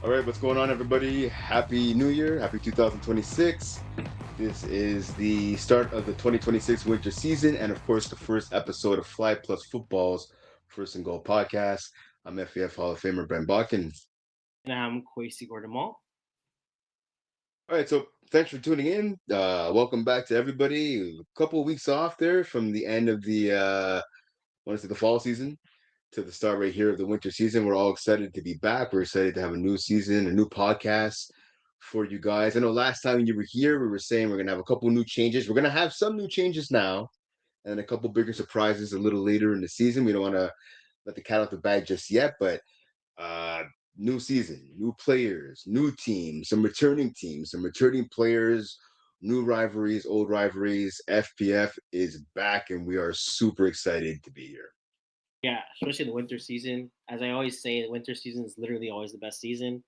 All right, what's going on, everybody? Happy New Year. Happy 2026. This is the start of the 2026 winter season, and of course, the first episode of FlagPlus Football's First and Goal podcast. I'm FPF Hall of Famer Brent Bodkin. And I'm Quaysie Maule. All right, so thanks for tuning in. Welcome back to everybody. A couple of weeks off there from the end of the, want to say the fall season to the start right here of the winter season. We're all excited to be back. We're excited to have a new season, a new podcast for you guys. I know last time you were here, we were saying we're going to have a couple new changes. We're going to have some new changes now and a couple bigger surprises a little later in the season. We don't want to let the cat out the bag just yet, but uh, new season, new players, new teams, some returning players, new rivalries, old rivalries. FPF is back, and we are super excited to be here. Yeah, especially the winter season. As I always say, the winter season is literally always the best season.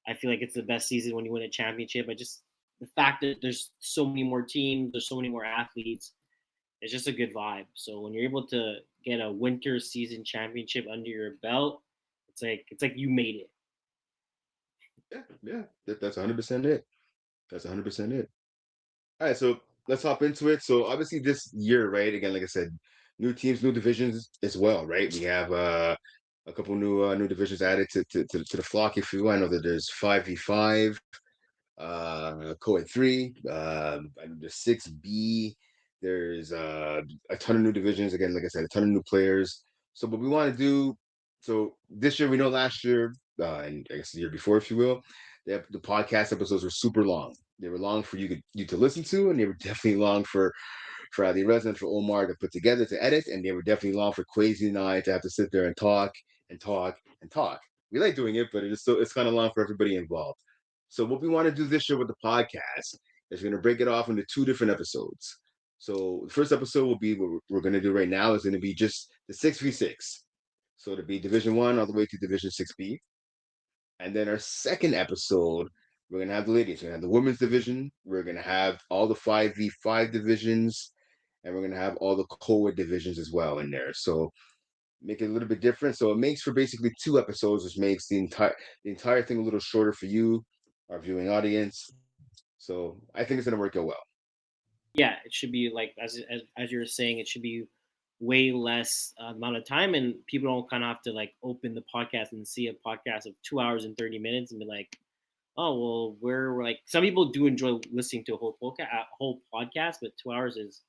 I feel like it's the best season when you win a championship. I just the fact that there's so many more teams, there's so many more athletes. It's just a good vibe. So when you're able to get a winter season championship under your belt, it's like you made it. Yeah, that's 100% it. That's 100% it. All right, so let's hop into it. So obviously this year, right? Again, like I said, new teams, new divisions as well, right? We have a couple new divisions added to the flock, if you will. I know that there's 5v5, co-ed 3, there's 6B. There's a ton of new divisions. Again, like I said, a ton of new players. So what we want to do, so this year, we know last year, and I guess the year before, if you will, the podcast episodes were super long. They were long for you to listen to, and they were definitely long for Ali Reza and for Omar to put together to edit, and they were definitely long for Quaysie and I to have to sit there and talk and talk and talk. We like doing it, but it's kind of long for everybody involved. So what we want to do this year with the podcast is we're going to break it off into two different episodes. So the first episode will be what we're going to do right now is going to be just the 6v6. So it'll be Division 1 all the way to Division 6B. And then our second episode, we're going to have the ladies. We're going to have the women's division. We're going to have all the 5v5 divisions. And we're going to have all the co-ed divisions as well in there. So make it a little bit different. So it makes for basically two episodes, which makes the entire thing a little shorter for you, our viewing audience. So I think it's going to work out well. Yeah, it should be like as you were saying, it should be way less amount of time, and people don't kind of have to like open the podcast and see a podcast of 2 hours and 30 minutes and be like, oh well, we're like some people do enjoy listening to a whole podcast, but 2 hours is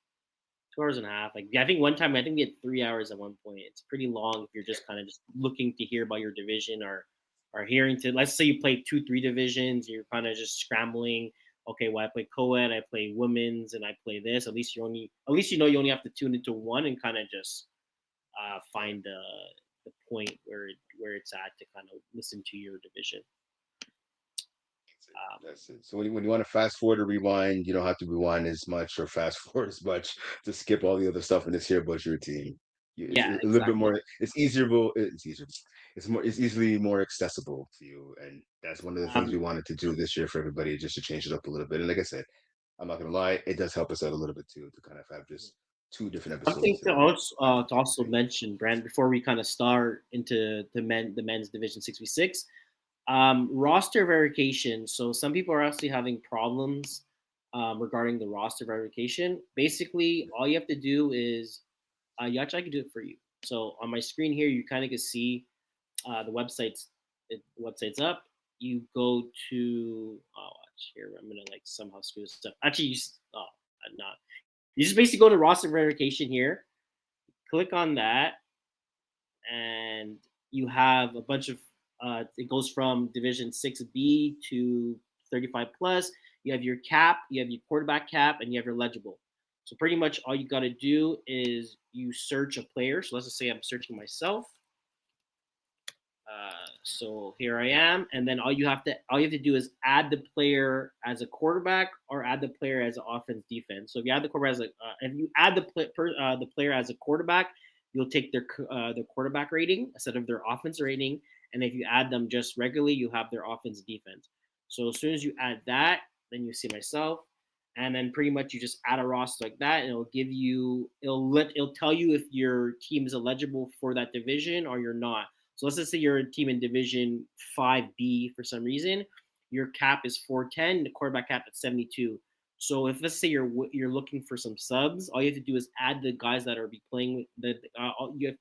2 hours and a half. Like I think one time I think we had 3 hours at one point. It's pretty long if you're just kind of just looking to hear about your division or hearing to let's say you play 2-3 divisions, you're kind of just scrambling. Okay, well I play co-ed, I play women's, and I play this. At least you know you only have to tune into one and kind of just find the point where it's at to kind of listen to your division. That's it. Um, That's it. So when you want to fast forward or rewind, you don't have to rewind as much or fast forward as much to skip all the other stuff in this here Bush routine. It's yeah, a little bit exactly. more. It's easier. It's easier. It's more. It's easily more accessible to you, and that's one of the things we Um, wanted to do this year for everybody, just to change it up a little bit. And like I said, I'm not gonna lie, it does help us out a little bit too to kind of have just two different Something episodes to also mention, Brand, before we kind of start into the men's division 6v6, roster verification. So some people are actually having problems regarding the roster verification. Basically, all you have to do is actually I can do it for you. So on my screen here, you kind of can see the website's up. You go to watch here. I'm gonna like somehow screw this up. Actually, I'm not. You just basically go to roster verification here, click on that, and you have a bunch of. It goes from Division 6B to 35 plus. You have your cap, you have your quarterback cap, and you have your legible. So pretty much all you got to do is you search a player. So let's just say I'm searching myself. So here I am, and then all you have to do is add the player as a quarterback or add the player as an offense defense. So if you add the quarterback if you add the player as a quarterback, you'll take their quarterback rating instead of their offense rating, and if you add them just regularly, you have their offense defense. So as soon as you add that, then you see myself, and then pretty much you just add a roster like that, and it'll tell you if your team is eligible for that division or you're not. So let's just say you're a team in Division 5B for some reason. Your cap is 410, the quarterback cap at 72. So if let's say you're looking for some subs, all you have to do is add the guys that are be playing with you have,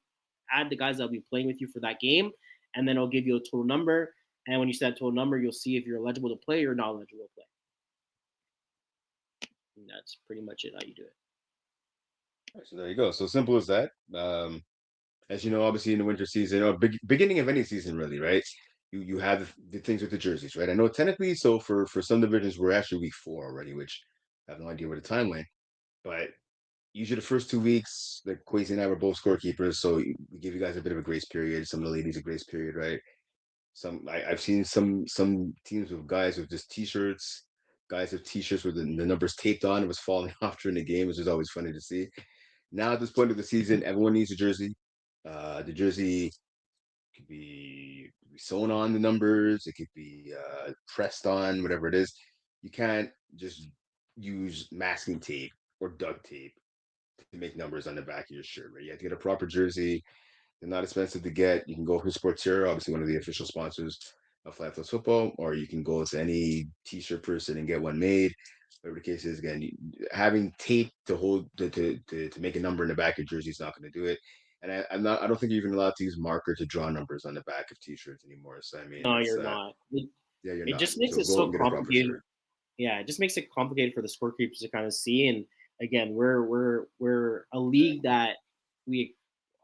add the guys that'll be playing with you for that game, and then it'll give you a total number. And when you set that total number, you'll see if you're eligible to play or not eligible to play. And that's pretty much it how you do it. So there you go. So simple as that. As you know, obviously in the winter season or beginning of any season, really, right? You have the things with the jerseys, right? I know technically, so for some divisions, we're actually week 4 already, which I have no idea where the time went. But usually the first 2 weeks, like Quaysie and I were both scorekeepers, so we give you guys a bit of a grace period. Some of the ladies a grace period, right? I've seen some teams with guys with just t-shirts, guys with t-shirts with the numbers taped on. It was falling off during the game, which is always funny to see. Now at this point of the season, everyone needs a jersey. The jersey could be sewn on the numbers. It could be pressed on, whatever it is. You can't just use masking tape or duct tape to make numbers on the back of your shirt, right? You have to get a proper jersey. They're not expensive to get. You can go for Sportiera, obviously one of the official sponsors of FlagPlus Football, or you can go to any t-shirt person and get one made. Whatever the case is, again, having tape to hold to make a number in the back of your jersey is not going to do it. And I'm not. I don't think you're even allowed to use marker to draw numbers on the back of t-shirts anymore. So I mean, No, it's you're not. yeah, you're It not. just makes So it go so and get a proper complicated. shirt. Yeah, it just makes it complicated for the scorekeepers to kind of see. And again, we're a league that we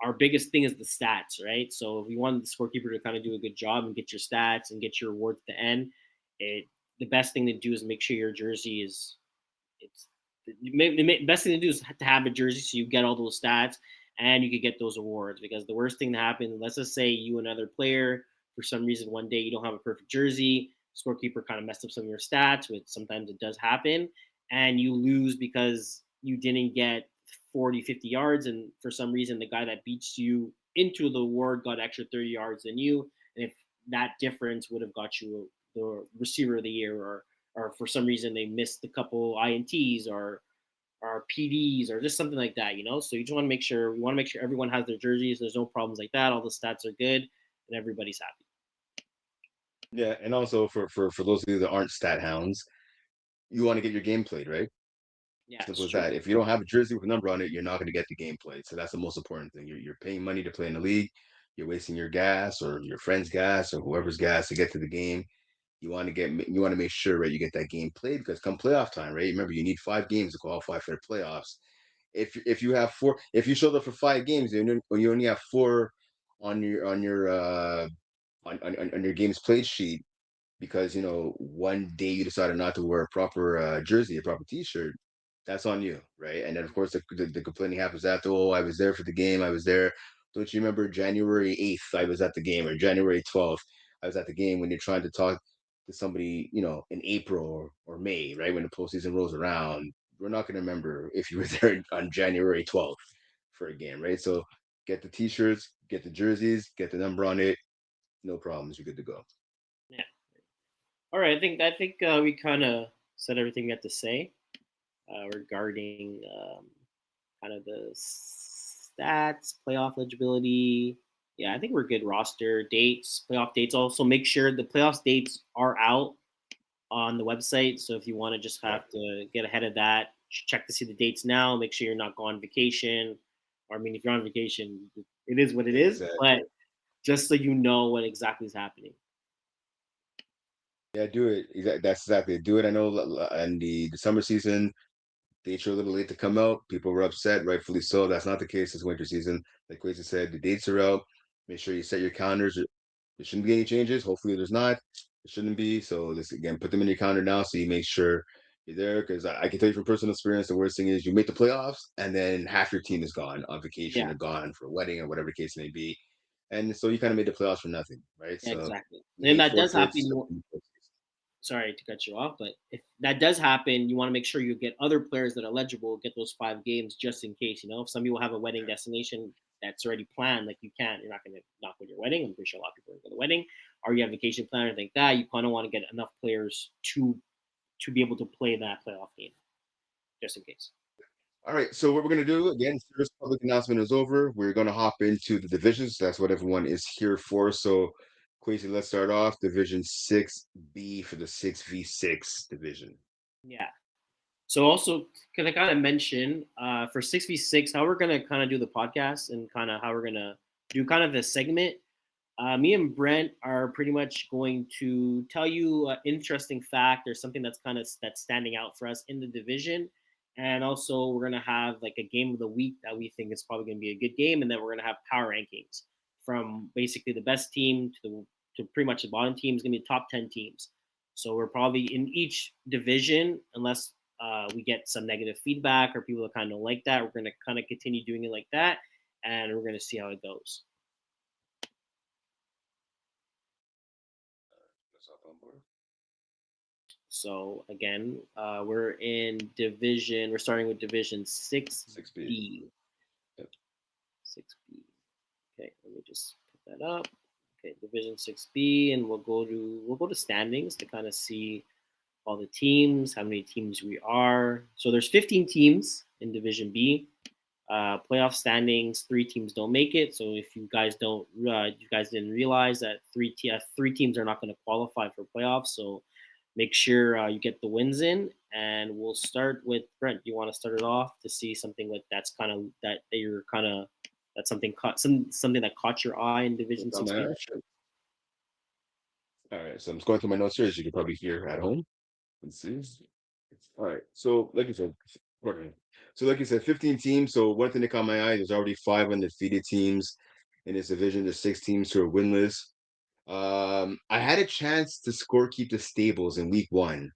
our biggest thing is the stats, right? So if we want the scorekeeper to kind of do a good job and get your stats and get your awards at the end, it the best thing to do is make sure your jersey is it's the best thing to do is to have a jersey so you get all those stats and you could get those awards. Because the worst thing to happen, let's just say you another player for some reason one day you don't have a perfect jersey, scorekeeper kind of messed up some of your stats, which sometimes it does happen, and you lose because you didn't get 40, 50 yards, and for some reason the guy that beats you into the award got extra 30 yards than you, and if that difference would have got you the receiver of the year, or for some reason they missed a couple ints or PDs or just something like that, you know. So you just want to make sure everyone has their jerseys. There's no problems like that. All the stats are good, and everybody's happy. Yeah, and also for those of you that aren't stat hounds, you want to get your game played, right? Yeah, Simple it's as true. that. If you don't have a jersey with a number on it, you're not going to get the game played. So that's the most important thing. You're paying money to play in the league. You're wasting your gas or your friend's gas or whoever's gas to get to the game. You want to make sure, right, you get that game played because come playoff time, right? Remember, you need 5 games to qualify for the playoffs. If you have 4, if you showed up for 5 games and you only have 4 on your games played sheet, because one day you decided not to wear a proper jersey, a proper T-shirt, that's on you, right? And then of course the complaining happens after. Oh, I was there for the game. I was there. Don't you remember January 8th? I was at the game, or January 12th. I was at the game when you're trying to talk to somebody, in April or May, right when the postseason rolls around. We're not going to remember if you were there on January 12th for a game, right? So get the T-shirts, get the jerseys, get the number on it. No problems. You're good to go. Yeah. All right. I think we kind of said everything we had to say regarding kind of the stats, playoff eligibility. Yeah, I think we're good. Roster dates, playoff dates. Also, make sure the playoffs dates are out on the website. So if you want to just Yeah, have to get ahead of that, check to see the dates now. Make sure you're not going on vacation. Or I mean, if you're on vacation, it is what it is. exactly. But just so you know what exactly is happening. Yeah, do it. That's exactly it. Do it. I know, in the summer season, dates are a little late to come out. People were upset, rightfully so. That's not the case this winter season. Like Quaysie said, the dates are out. Make sure you set your calendars. There shouldn't be any changes. Hopefully, there's not. There shouldn't be. So, this again, put them in your calendar now so you make sure you're there. Because I can tell you from personal experience, the worst thing is you make the playoffs and then half your team is gone on vacation Yeah, or gone for a wedding or whatever the case may be. And so you kind of made the playoffs for nothing, right? yeah, So, exactly. And any that does forfeits. happen. Sorry to cut you off, but if that does happen, you want to make sure you get other players that are eligible, get those 5 games just in case. You know, if some people have a wedding destination that's already planned, like you're not going to knock with your wedding. I'm pretty sure a lot of people are going to the wedding, or you have vacation plan or anything like that. You kind of want to get enough players to be able to play that playoff game, just in case. All right, so what we're gonna do again, first public announcement is over. We're gonna hop into the divisions. That's what everyone is here for. So, Quaysie, let's start off Division 6B for the 6v6 division. Yeah. So also, can I kind of mention for 6v6 how we're gonna kind of do the podcast and kind of how we're gonna do kind of a segment. Me and Brent are pretty much going to tell you an interesting fact or something that's kind of that's standing out for us in the division, and also we're gonna have like a game of the week that we think is probably gonna be a good game, and then we're gonna have power rankings from basically the best team to pretty much the bottom team is gonna be top 10 teams. So we're probably in each division, unless we get some negative feedback or people that kind of don't like that, we're gonna kind of continue doing it like that, and we're gonna see how it goes. Let's hop on board. So again, we're in division. We're starting with division six 6B. B. Yep. 6B. Okay, let me just put that up. Okay, division 6B, and we'll go to standings to kind of see all the teams, how many teams we are. So there's 15 teams in division B. Playoff standings, 3 teams don't make it. So if you guys didn't realize that three teams are not going to qualify for playoffs. So make sure you get the wins in, and we'll start with Brent. You want to start it off to see something like that's kind of that you're kind of that's something that caught your eye in Division Got Six my B. eye? Sure. All right, so I'm just going through my notes here, as you can probably hear at home. Let's see. All right, so like you said, pardon me. So like you said, 15 teams. So one thing that caught my eye, there's already 5 undefeated teams in this division. There's 6 teams who are winless. I had a chance to score keep the stables in week 1.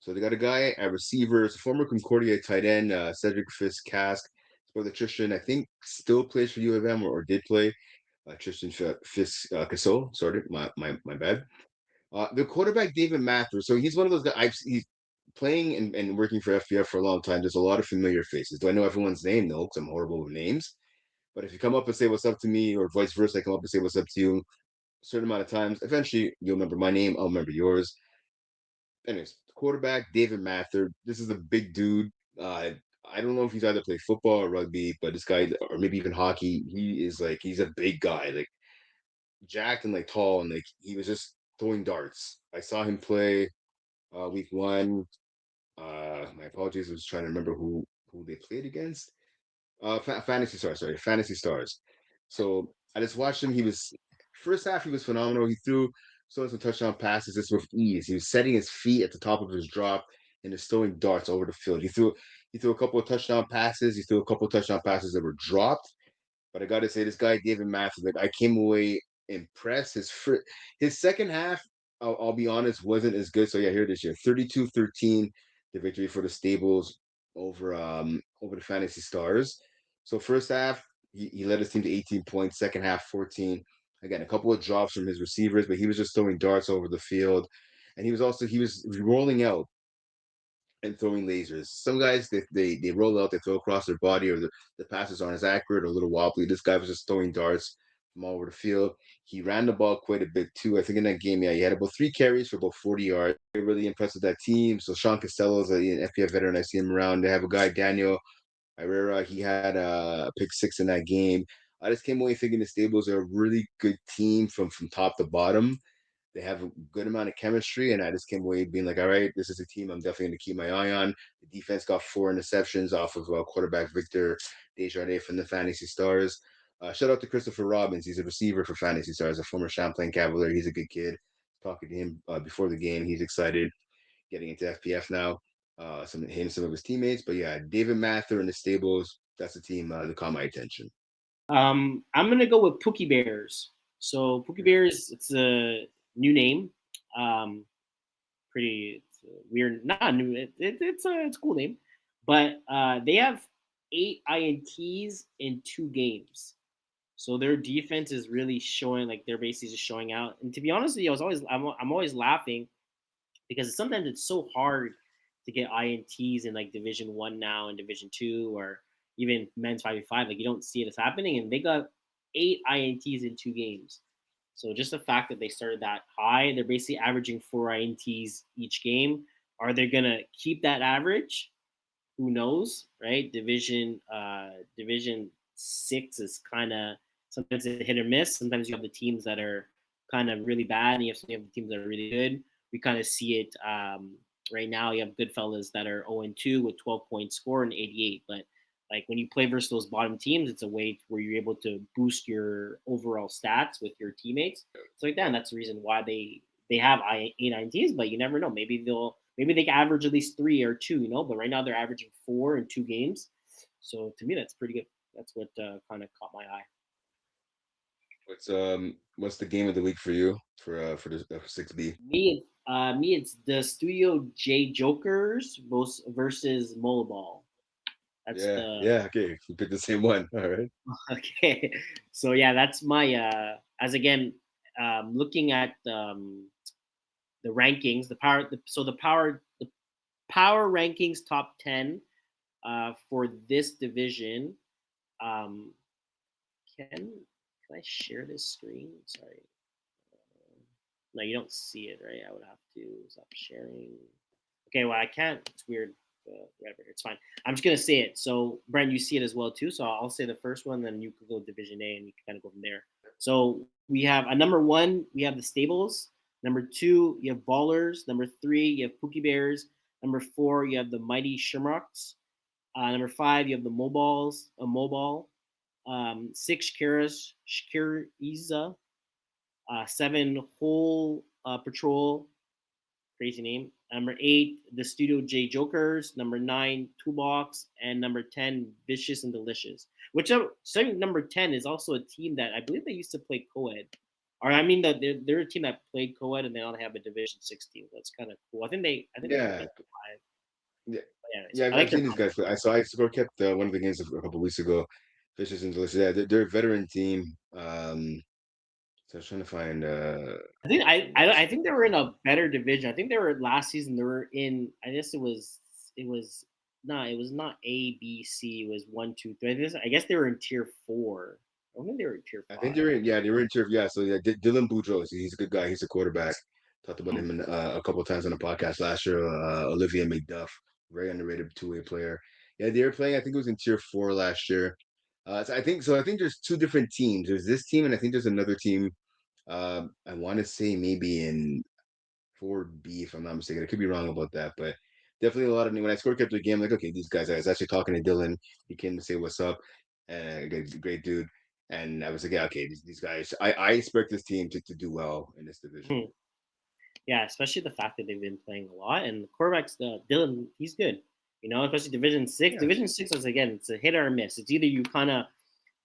So they got a guy at receiver, it's a former Concordia tight end, Cedric Fisk Cask. His brother Tristan, I think, still plays for U of M or did play. Tristan Fisk Cassol, sorry, my bad. The quarterback David Mathers. So he's one of those guys. He's playing and working for FPF for a long time. There's a lot of familiar faces. Do I know everyone's name? No, because I'm horrible with names. But if you come up and say what's up to me, or vice versa, I come up and say what's up to you, a certain amount of times, eventually you'll remember my name. I'll remember yours. Anyways, quarterback David Mather. This is a big dude. I don't know if he's either played football or rugby, but this guy, or maybe even hockey, he's a big guy, like jacked and like tall, and like he was just throwing darts. I saw him play week 1. My apologies, I was trying to remember who they played against. Fantasy Stars, sorry, Fantasy Stars. So I just watched him. He was first half, he was phenomenal. He threw some touchdown passes just with ease. He was setting his feet at the top of his drop and just throwing darts over the field. He threw a couple of touchdown passes. He threw a couple of touchdown passes that were dropped. But I got to say, this guy David Matthews, like I came away impressed. His second half, I'll be honest, wasn't as good. So yeah, here this year, 32-13, the victory for the Stables over the Fantasy Stars. So first half, he led his team to 18 points. Second half, 14. Again, a couple of drops from his receivers, but he was just throwing darts over the field, and he was rolling out and throwing lasers. Some guys they roll out, they throw across their body, or the passes aren't as accurate or a little wobbly. This guy was just throwing darts from all over the field. He ran the ball quite a bit too. I think in that game, yeah, he had about 3 carries for about 40 yards. Really impressed with that team. So Sean Costello's an FPF veteran. I see him around. They have a guy Daniel Herrera. He had a pick 6 in that game. I just came away thinking the Stables are a really good team from top to bottom. They have a good amount of chemistry, and I just came away being like, all right, this is a team I'm definitely going to keep my eye on. The defense got 4 interceptions off of quarterback Victor Desjardins from the Fantasy Stars. Shout out to Christopher Robbins. He's a receiver for Fantasy Stars, a former Champlain Cavalier. He's a good kid. Talking to him before the game, he's excited getting into FPF now. Some of his teammates, but yeah, David Mather and the Stables. That's the team that caught my attention. I'm gonna go with Pookie Bears. So Pookie Bears, it's a new name. Um, it's weird, not new. It's a cool name, but they have 8 INTs in 2 games. So their defense is really showing, like they're basically just showing out. And to be honest with you, I'm always laughing because sometimes it's so hard to get INTs in like Division 1 now and Division 2 or even men's 5v5. Like you don't see it as happening, and they got 8 INTs in 2 games. So just the fact that they started that high, they're basically averaging 4 INTs each game. Are they gonna keep that average? who knows, right? Division 6 is kind of sometimes a hit or miss. Sometimes you have the teams that are kind of really bad, and you have the teams that are really good. We kind of see it right now. You have Goodfellas that are 0-2 with 12 points score and 88, but like when you play versus those bottom teams, it's a way where you're able to boost your overall stats with your teammates. So like that, and that's the reason why they have A9 teams. But you never know. Maybe they can average at least 3 or 2. But right now they're averaging 4 in 2 games. So to me, that's pretty good. That's what kind of caught my eye. What's the game of the week for you for the 6B? Me, it's the Studio J Jokers versus Molleball. That's Yeah, the yeah. Okay, we picked the same one. All right. okay. So yeah, that's my as again looking at the rankings, the power rankings top 10 for this division. Um, can I share this screen? Sorry. No, you don't see it, right? I would have to stop sharing. Okay, well, I can't. It's weird. Whatever, it's fine. I'm just gonna say it. So, Brent, you see it as well too. So I'll say the first one, then you could go Division A, and you can kind of go from there. So we have a number one. We have the Stables. Number two, you have Ballers. Number three, you have Pookie Bears. Number four, you have the Mighty Shamrocks. Number five, you have the Mobile. Six, Shakiriza. Seven, Whole Patrol, crazy name. Number eight, the Studio J Jokers. Number nine, Toolbox, and number 10, Vicious and Delicious. Which starting number 10 is also a team that I believe they used to play co-ed. Or I mean that they're a team that played co-ed and they only have a Division 6 team. That's kind of cool. I think they Yeah, played five. yeah, But anyways, yeah. I I've like their seen these guys. I score kept one of the games a couple weeks ago. Fishes and Delicious. Yeah, they're a veteran team. So I was trying to find I think the I roster. think they were in a better division. I think they were last season. They were in. I guess it was no, it was not A B C. It was 1 2 3. I guess they were in tier 4. I don't think they were in tier I think five. they're in. Yeah, they were in turf. Yeah, so yeah, Dylan Boudreaux. He's a good guy. He's a quarterback. Talked about Hmm. him a couple of times on the podcast last year. Olivier McDuff, very underrated two-way player. Yeah, they were playing. I think it was in tier 4 last year. So I think so. I think there's two different teams. There's this team, and I think there's another team. I want to say maybe in 4B, if I'm not mistaken. I could be wrong about that, but definitely a lot of when I score kept the game, like, okay, these guys. I was actually talking to Dylan. He came to say what's up. Great dude. And I was like, yeah, okay, these guys. I expect this team to do well in this division. Hmm. Yeah, especially the fact that they've been playing a lot and the quarterbacks. Dylan, he's good. Especially Division 6. Yeah, Division 6 is again, it's a hit or a miss. It's either you kind of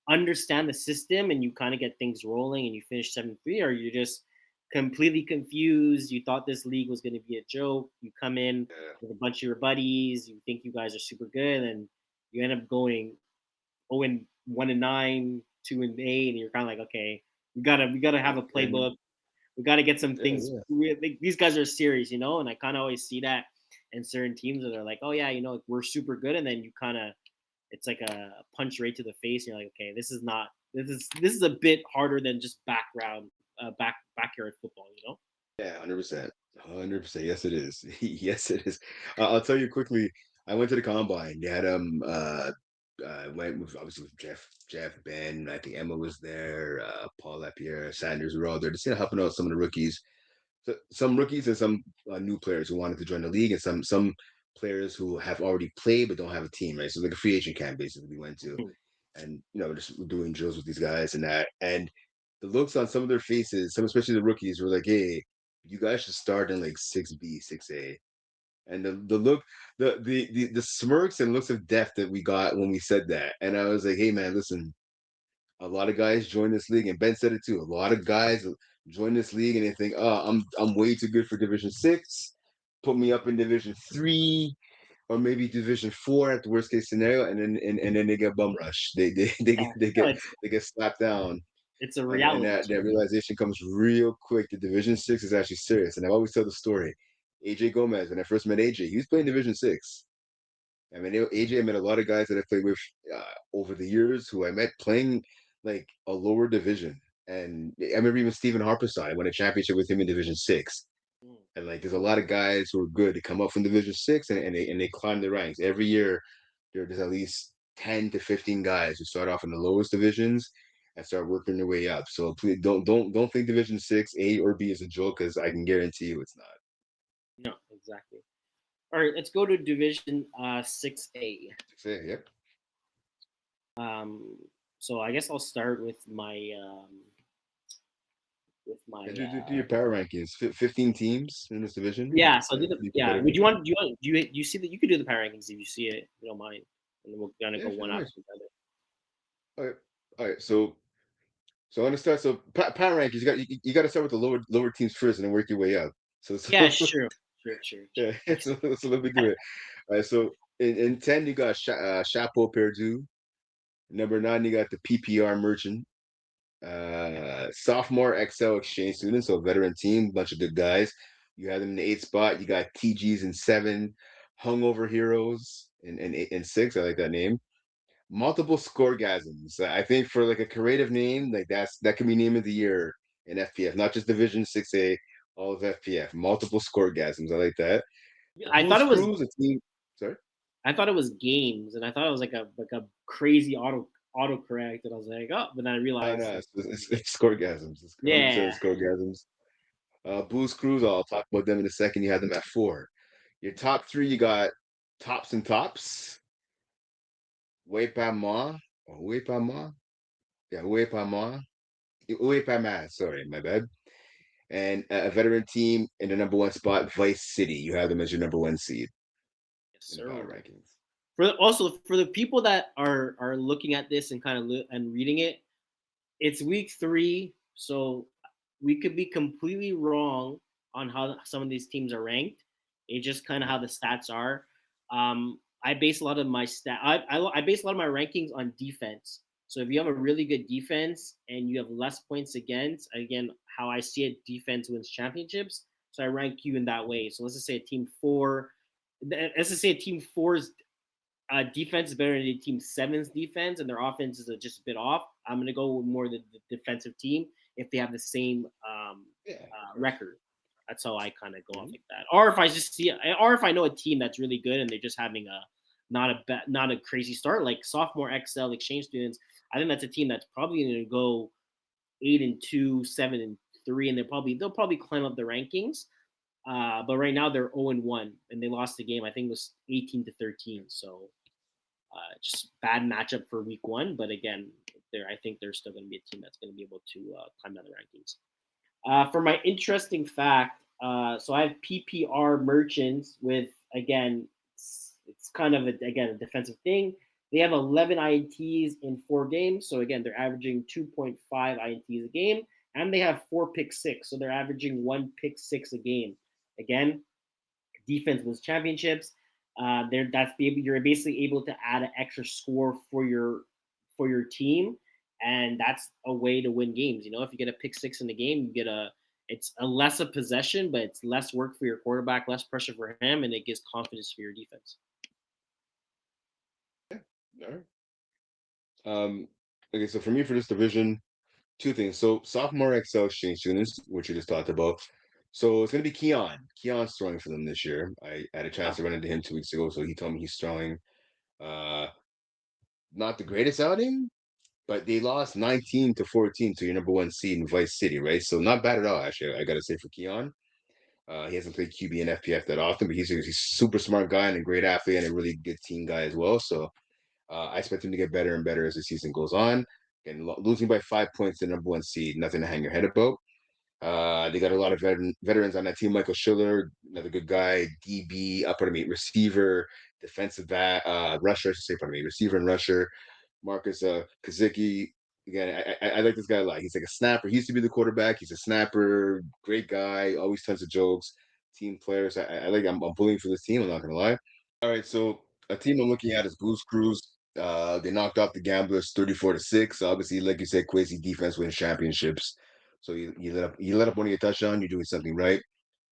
understand the system and you kind of get things rolling and you finish 7-3, or you're just completely confused. You thought this league was going to be a joke. You come in yeah, with a bunch of your buddies. You think you guys are super good, and you end up going 0-1 and 9, 2-8, and you're kind of like, okay, we gotta have a and playbook. We gotta get some yeah, things. yeah. These guys are serious. And I kind of always see that in certain teams where they're like, oh yeah, we're super good, and then you kind of it's like a punch right to the face. And you're like, okay, this is a bit harder than just backyard football. Yeah, 100%. 100%. Yes, it is. Yes, it is. I'll tell you quickly. I went to the combine. They had went with obviously with Jeff, Ben. I think Emma was there. Paul Lapierre, Sanders were all there. Just helping out some of the rookies. So, some rookies and some new players who wanted to join the league, and some players who have already played but don't have a team. Right, so like a free agent camp basically we went to, and just doing drills with these guys and that, and the looks on some of their faces, some especially the rookies, were like, "Hey, you guys should start in like 6B, 6A." And the look, the smirks and looks of death that we got when we said that, and I was like, "Hey, man, listen, a lot of guys join this league, and Ben said it too. A lot of guys join this league and they think, oh, I'm way too good for Division 6. Put me up in Division 3 or maybe Division 4 at the worst case scenario, and then they get bum rush. They Yeah, get they no, get they get slapped down, it's a and reality that check. realization comes real quick. The Division 6 is actually serious, and I always tell the story. AJ Gomez, when I first met AJ, he was playing Division 6. I mean, AJ, I met a lot of guys that I played with over the years who I met playing like a lower division. And I remember even Stephen Harperside. I won a championship with him in Division 6. And like there's a lot of guys who are good to come up from Division 6 and they climb the ranks. Every year there's at least 10 to 15 guys who start off in the lowest divisions and start working their way up. So please don't think Division 6, A or B is a joke, because I can guarantee you it's not. No, exactly. All right, let's go to Division 6A. Say, yep. Um, so I guess I'll start with my Yeah, do your power rankings. 15 teams in this division. yeah. It's So do the pretty yeah. competitive. Would you want do you see that you could do the power rankings if you see it, if you don't mind, and then we'll kind of Yeah, go sure, one no after worries. the other. All right, all right. So I'm gonna start. So power rankings, you got to start with the lower teams first, and then work your way up. So Yeah, so sure, sure, sure, yeah. sure. So let me do it. All right. So in 10 you got Chapeau Perdu. Number 9 you got the PPR Merchant. Sophomore XL exchange students, so veteran team, bunch of good guys. You have them in the 8th spot. You got TGs in 7, Hungover Heroes in 6. I like that name. Multiple Scoregasms. I think for like a creative name, like that can be name of the year in FPF, not just Division 6A, all of FPF. Multiple Scoregasms. I like that. I thought Boost it was Crews, a team. Sorry. I thought it was games, and I thought it was like a crazy autocorrect, and I was like, oh, but then I No, realized no, like, it's Scoregasms. It's 100% yeah, Scoregasms. Boost Crews, I'll talk about them in a second. You have them at 4. Your top 3, you got Tops and Tops, Wepama, or Wepama, yeah, Wepama, Wepama. Sorry, my bad. And a veteran team in the number 1 spot, Vice City. You have them as your number 1 seed yes, in the sir. power rankings. Also for the people that are looking at this and kind of and reading it, it's week 3, so we could be completely wrong on how some of these teams are ranked. It's just kind of how the stats are. I base a lot of my I base a lot of my rankings on defense. So if you have a really good defense and you have less points against, again, how I see it, defense wins championships. So I rank you in that way. So let's just say a team four. Let's just say a team four's defense is better than team seven's defense, and their offense is just a bit off. I'm going to go with more the defensive team if they have the same Yeah, of course. record. That's how I kind of go off Mhm. like that. Or if I just see, or if I know a team that's really good and they're just having a not a crazy start, like sophomore XL exchange students. I think that's a team that's probably going to go 8-2, 7-3, and they'll probably climb up the rankings. But right now they're 0-1, and they lost the game. I think it was 18-13. So just bad matchup for week 1, but again, I think they're still going to be a team that's going to be able to climb down the rankings. For my interesting fact, so I have PPR merchants with again, it's kind of again a defensive thing. They have 11 INTs in 4 games, so again they're averaging 2.5 INTs a game, and they have 4 pick six, so they're averaging 1 pick 6 a game. Again, defense wins championships. You're basically able to add an extra score for your team, and that's a way to win games. You know, if you get a pick 6 in the game, you get a it's a less of possession, but it's less work for your quarterback, less pressure for him, and it gives confidence for your defense. All right. Okay, so for me, for this division, 2 things. So sophomore XL exchange students, which you just talked about. So it's gonna be Keon. Keon's throwing for them this year. I had a Yeah, chance to run into him 2 weeks ago, so he told me he's throwing. Uh, Not the greatest outing, but they lost 19-14 to your number 1 seed in Vice City, right? So not bad at all, actually. I gotta say for Keon. He hasn't played QB and FPF that often, but he's a super smart guy and a great athlete and a really good team guy as well. So I expect him to get better and better as the season goes on. And losing by 5 points to the number 1 seed, nothing to hang your head about. They got a lot of veterans on that team. Michael Schiller, another good guy, DB, pardon me, receiver, defensive back, rusher, I should say, pardon me, receiver and rusher. Marcus Kazicki. Again, I like this guy a lot. He's like a snapper. He used to be the quarterback. He's a snapper, great guy, always tons of jokes. Team players. I like. I'm pulling for this team. I'm not gonna lie. All right, so a team I'm looking at is Blues Crews. They knocked off the Gamblers 34-6. Obviously, like you said, Quaysie defense wins championships. So you let up one of your touchdowns, you're doing something right.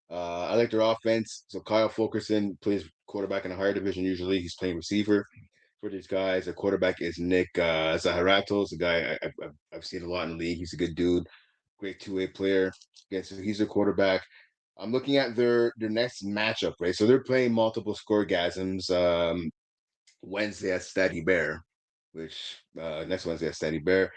I like their offense. So Kyle Fulkerson plays quarterback in a higher division usually. He's playing receiver for these guys. The quarterback is Nick Zaharatos, a guy I've seen a lot in the league. He's a good dude, great 2A player. Again, so he's a quarterback. I'm looking at their next matchup, right? So they're playing multiple scoregasms Wednesday at Steady Bear, which next Wednesday at Steady Bear.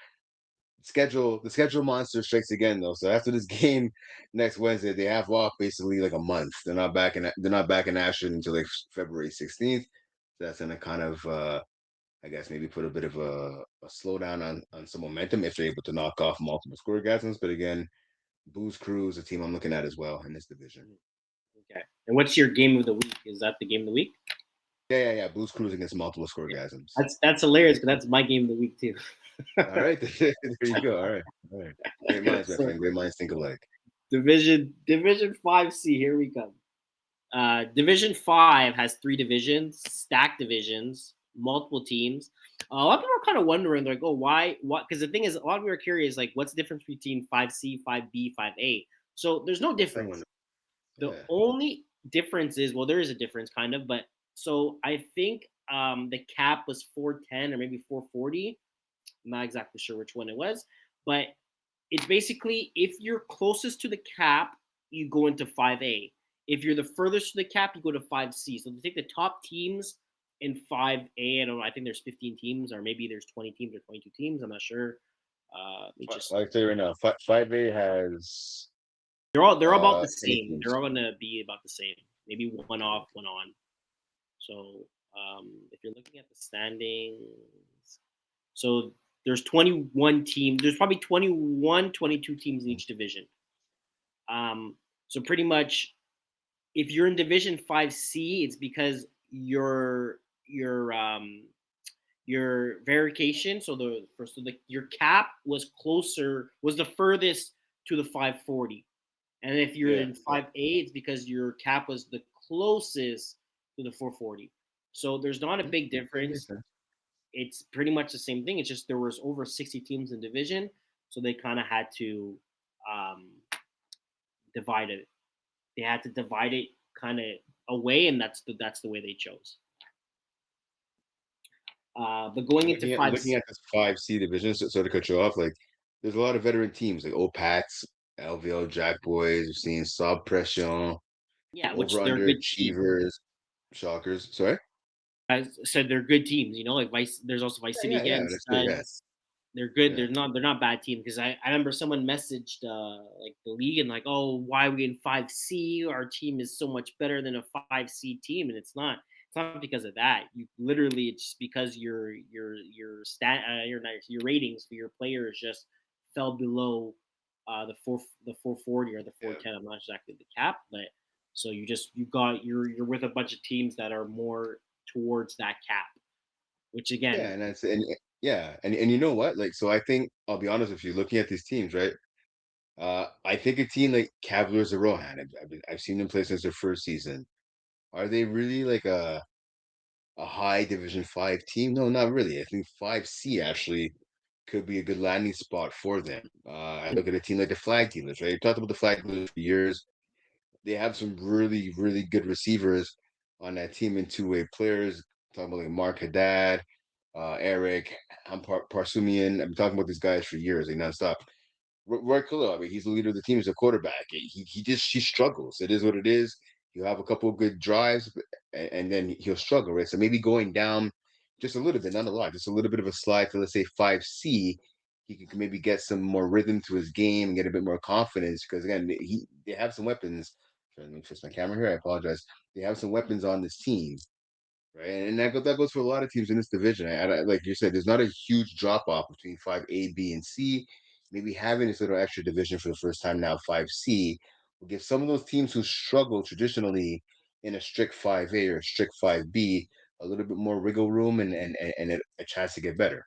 The schedule monster strikes again though. So after this game next Wednesday, they have off basically like a month. They're not back in action until like February 16th. So that's gonna kind of I guess maybe put a bit of a slowdown on some momentum if they're able to knock off multiple scoregasms. But again, Booze Crew is a team I'm looking at as well in this division. Okay. And what's your game of the week? Is that the game of the week? Yeah. Booze Crew against multiple scoregasms. That's hilarious because that's my game of the week too. All right, there you go. All right. Great minds, my So friend. Great minds think alike. Division 5C. Here we come. Division 5 has 3 divisions, stacked divisions, multiple teams. A lot of people are kind of wondering, like, oh, why? What? Because the thing is, a lot of people are curious, like, what's the difference between 5C, 5B, 5A? So there's no I wonder. difference. The Yeah. only difference is, well, there is a difference, kind of, but so I think the cap was 410 or maybe 440. I'm not exactly sure which one it was, but it's basically if you're closest to the cap, you go into 5A. If you're the furthest to the cap, you go to 5C. So they take the top teams in 5A. I don't know. I think there's 15 teams, or maybe there's 20 teams or 22 teams. I'm not sure. Let just Like I tell you right now, 5A has they're all about the 20 same. They're teams. all gonna be about the same. Maybe one off, one on. So if you're looking at the standings, so there's 21 teams. There's probably 21, 22 teams in each division. So pretty much, if you're in Division 5C, it's because your verification. So your cap was the furthest to the 540, and if you're Yeah, in yeah. 5A, it's because your cap was the closest to the 440. So there's not a big That makes difference. sense. It's pretty much the same thing. It's just there was over 60 teams in division, so they kind of had to um, divide it. They had to divide it kind of away, and that's the way they chose. But going into five, Looking at this 5C division, so to cut you off, like there's a lot of veteran teams like Opats, LVL Jack Boys, you're seeing Sub Pression, yeah, over which they're good teams. underachievers, Shockers. Sorry? I said they're good teams. Like Vice. There's also Vice City Yeah, again, that's good. Yeah. Studs. They're good. Yeah. They're not bad team because I remember someone messaged like the league and like, oh, why are we in 5C? Our team is so much better than a 5C team, and it's not. It's not because of that. You literally, it's just because your ratings for your players just fell below the 440 or the Yeah. 410. I'm not exactly the cap, but so you're with a bunch of teams that are more towards that cap, which Yeah, again, and that's and yeah, and you know what? Like, so I think I'll be honest with you, looking at these teams, right? I think a team like Cavaliers of Rohan, I've seen them play since their first season. Are they really like a high Division 5 team? No, not really. I think 5C actually could be a good landing spot for them. I look at a team like the Flag Dealers, right? You talked about the Flag Dealers for years. They have some really good receivers on that team and two-way players. Talking about like Mark Haddad, Eric, Parsumian. I've been talking about these guys for years, like nonstop. Roy Khalil, I mean, he's the leader of the team. He's a quarterback. He struggles. It is what it is. He'll have a couple of good drives, and then he'll struggle, right? So maybe going down just a little bit, not a lot, just a little bit of a slide to let's say 5C, he can maybe get some more rhythm to his game and get a bit more confidence because again, they have some weapons. Let me fix my camera here. I apologize. They have some weapons on this team, right? And that goes for a lot of teams in this division. Like you said, there's not a huge drop off between 5A, B, and C. Maybe having this little extra division for the first time now, 5C, will give some of those teams who struggle traditionally in a strict 5A or strict 5B a little bit more wiggle room and a chance to get better.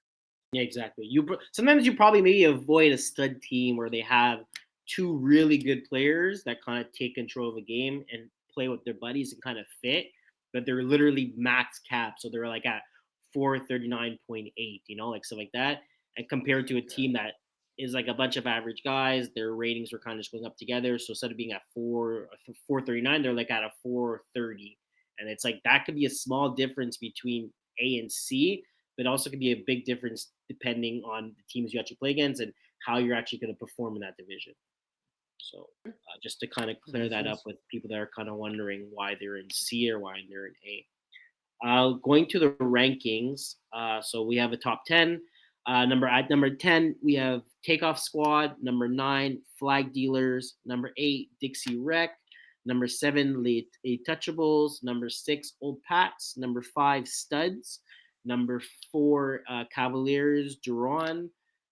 yeah, exactly. Sometimes you probably maybe avoid a stud team where they have two really good players that kind of take control of a game and play with their buddies and kind of fit, but they're literally max cap, so they're like at 439.8, like stuff like that, and compared to a Yeah. team that is like a bunch of average guys, their ratings were kind of just going up together. So instead of being at 439, they're like at a 430, and it's like that could be a small difference between A and C, but also could be a big difference depending on the teams you actually play against and how you're actually going to perform in that division. So just to kind of clear Makes that up sense. with people that are kind of wondering why they're in C or why they're in A. Going to the rankings, so we have a top 10. At number 10, we have Takeoff Squad. Number 9, Flag Dealers. Number 8, Dixie Wreck. Number 7, Late Touchables. Number 6, Old Pats. Number 5, Studs. Number 4, Cavaliers Duran.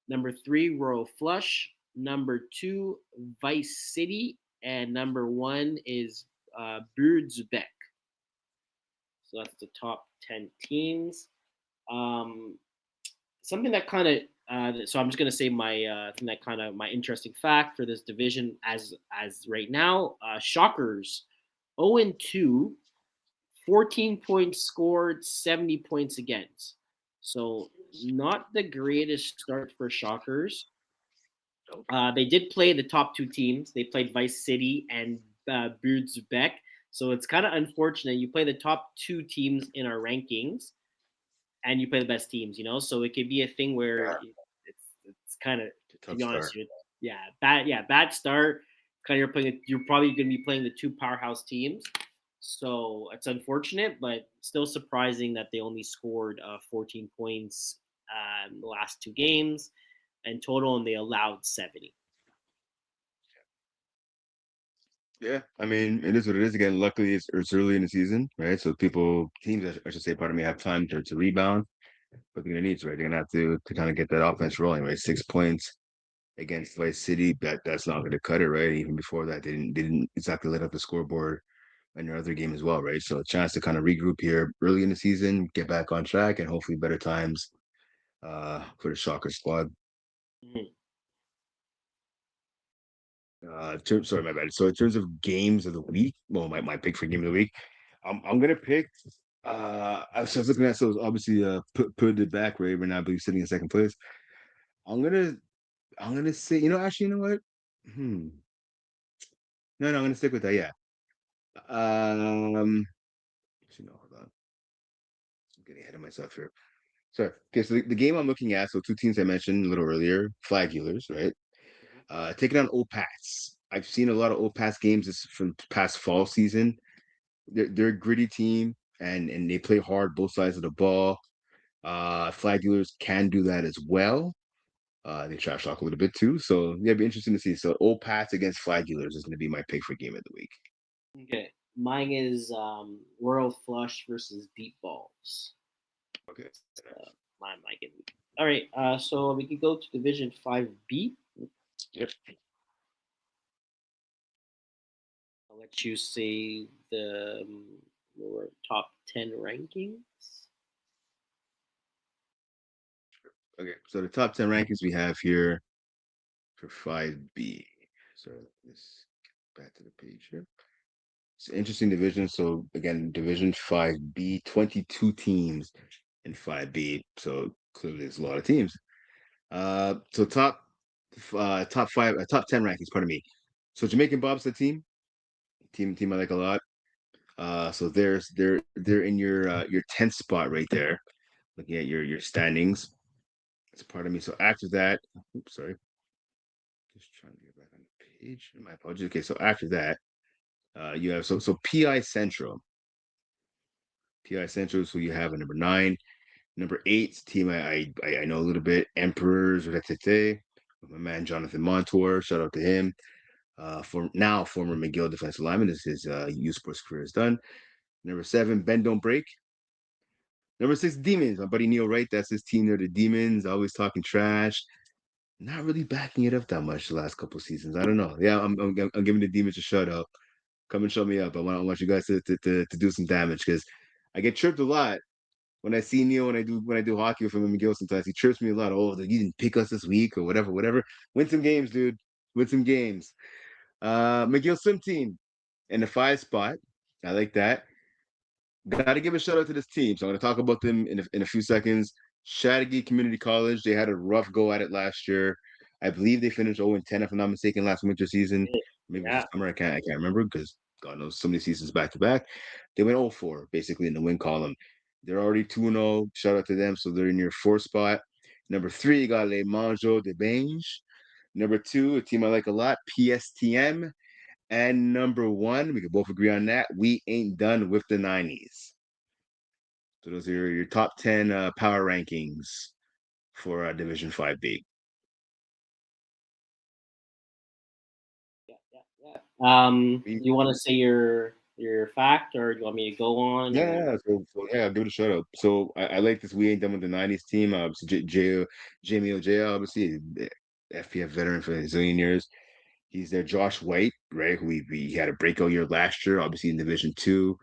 Number 3, Royal Flush. Number 2, Vice City. And number 1 is Beardsbeck. So that's the top 10 teams. Um, Something that kind of so I'm just gonna say my thing that kind of my interesting fact for this division as right now. Shockers 0 and 2, 14 points scored, 70 points against. So not the greatest start for Shockers. They did play the top two teams. They played Vice City and Beardsbeck. So it's kind of unfortunate. You play the top two teams in our rankings, and you play the best teams. So it could be a thing where Yeah, it's kind of, it's a to tough be honest, start. bad start. Kind of you're probably going to be playing the two powerhouse teams. So it's unfortunate, but still surprising that they only scored 14 points in the last two games in total, and they allowed 70. Yeah, I mean, it is what it is. Again, luckily it's early in the season, right? So teams, I should say, pardon me, have time to rebound. But they're gonna need to, right? They're gonna have to kind of get that offense rolling, right? 6 points against Vice City, that's not gonna cut it, right? Even before that, they didn't exactly let up the scoreboard in your other game as well, right? So a chance to kind of regroup here early in the season, get back on track, and hopefully better times for the Shocker squad. Mhm. Sorry, my bad. So in terms of games of the week, well, my pick for game of the week, I'm gonna pick. I was looking at, so obviously put it back, right? We're not, believe, sitting in second place. I'm gonna I'm gonna say, actually, you know what? Hmm. No, I'm gonna stick with that. Yeah. Actually, no, hold on. I'm getting ahead of myself here. Sorry. Okay, so the game I'm looking at, so two teams I mentioned a little earlier, Flag Healers, right? Taking on Opats. I've seen a lot of Opats games this from past fall season. They're a gritty team, and they play hard both sides of the ball. Flag Dealers can do that as well. They trash talk a little bit too. So yeah, it'd be interesting to see. So Old Pats against Flag Dealers is going to be my pick for game of the week. Okay. Mine is World Flush versus Deep Balls. Okay. My game. All right. So we could go to Division 5B. Yep. I'll let you say the your top 10 rankings. Okay. So the top 10 rankings we have here for 5B. So let's get back to the page here. It's an interesting division. So again, Division 5B, 22 teams in 5B. So clearly there's a lot of teams. So top five, top 10 rankings, pardon me. So Jamaican Bobsled team I like a lot. So they're in your 10th spot right there, looking at your standings. It's part of me. So after that, oops, sorry, just trying to get back on the page. My apologies. Okay, so after that, you have so PI Central is who you have at number 9. Number 8 team I know a little bit. Emperors Retete, with my man Jonathan Montour. Shout out to him. Former McGill defensive lineman. This is U Sports career is done. Number 7, Bend Don't Break. Number 6, Demons. My buddy Neil Wright. That's his team. They're the Demons. Always talking trash. Not really backing it up that much the last couple seasons. I don't know. Yeah, I'm giving the Demons a shout out. Come and show me up. I want you guys to do some damage because I get tripped a lot when I see Neil when I do hockey from McGill. Sometimes he chirps me a lot. Oh, you didn't pick us this week or whatever. Win some games, dude. Win some games. McGill swim team in the 5 spot. I like that. Got to give a shout out to this team. So I'm going to talk about them in a few seconds. Chattagee Community College. They had a rough go at it last year. I believe they finished 0-10, if I'm not mistaken, last winter season. Maybe it was Yeah. the summer. I can't remember because God knows so many seasons back to back. They went 0-4 basically in the win column. They're already 2-0. Shout out to them. So they're in your 4th spot. Number 3, you got Les Manjo de Bange. Number two, a team I like a lot, PSTM. And number one, we can both agree on that. We ain't done with the 90s. So those are your top 10 power rankings for Division 5B. Yeah, yeah, yeah. You want to say your fact, or do you want me to go on? Yeah, Or yeah, I'll give it a shout out. So I like this. We ain't done with the '90s team. So Jamie O'J, obviously, FPF veteran for a zillion years. He's there. Josh White, right? Who we had a breakout year last year, obviously in Division Two.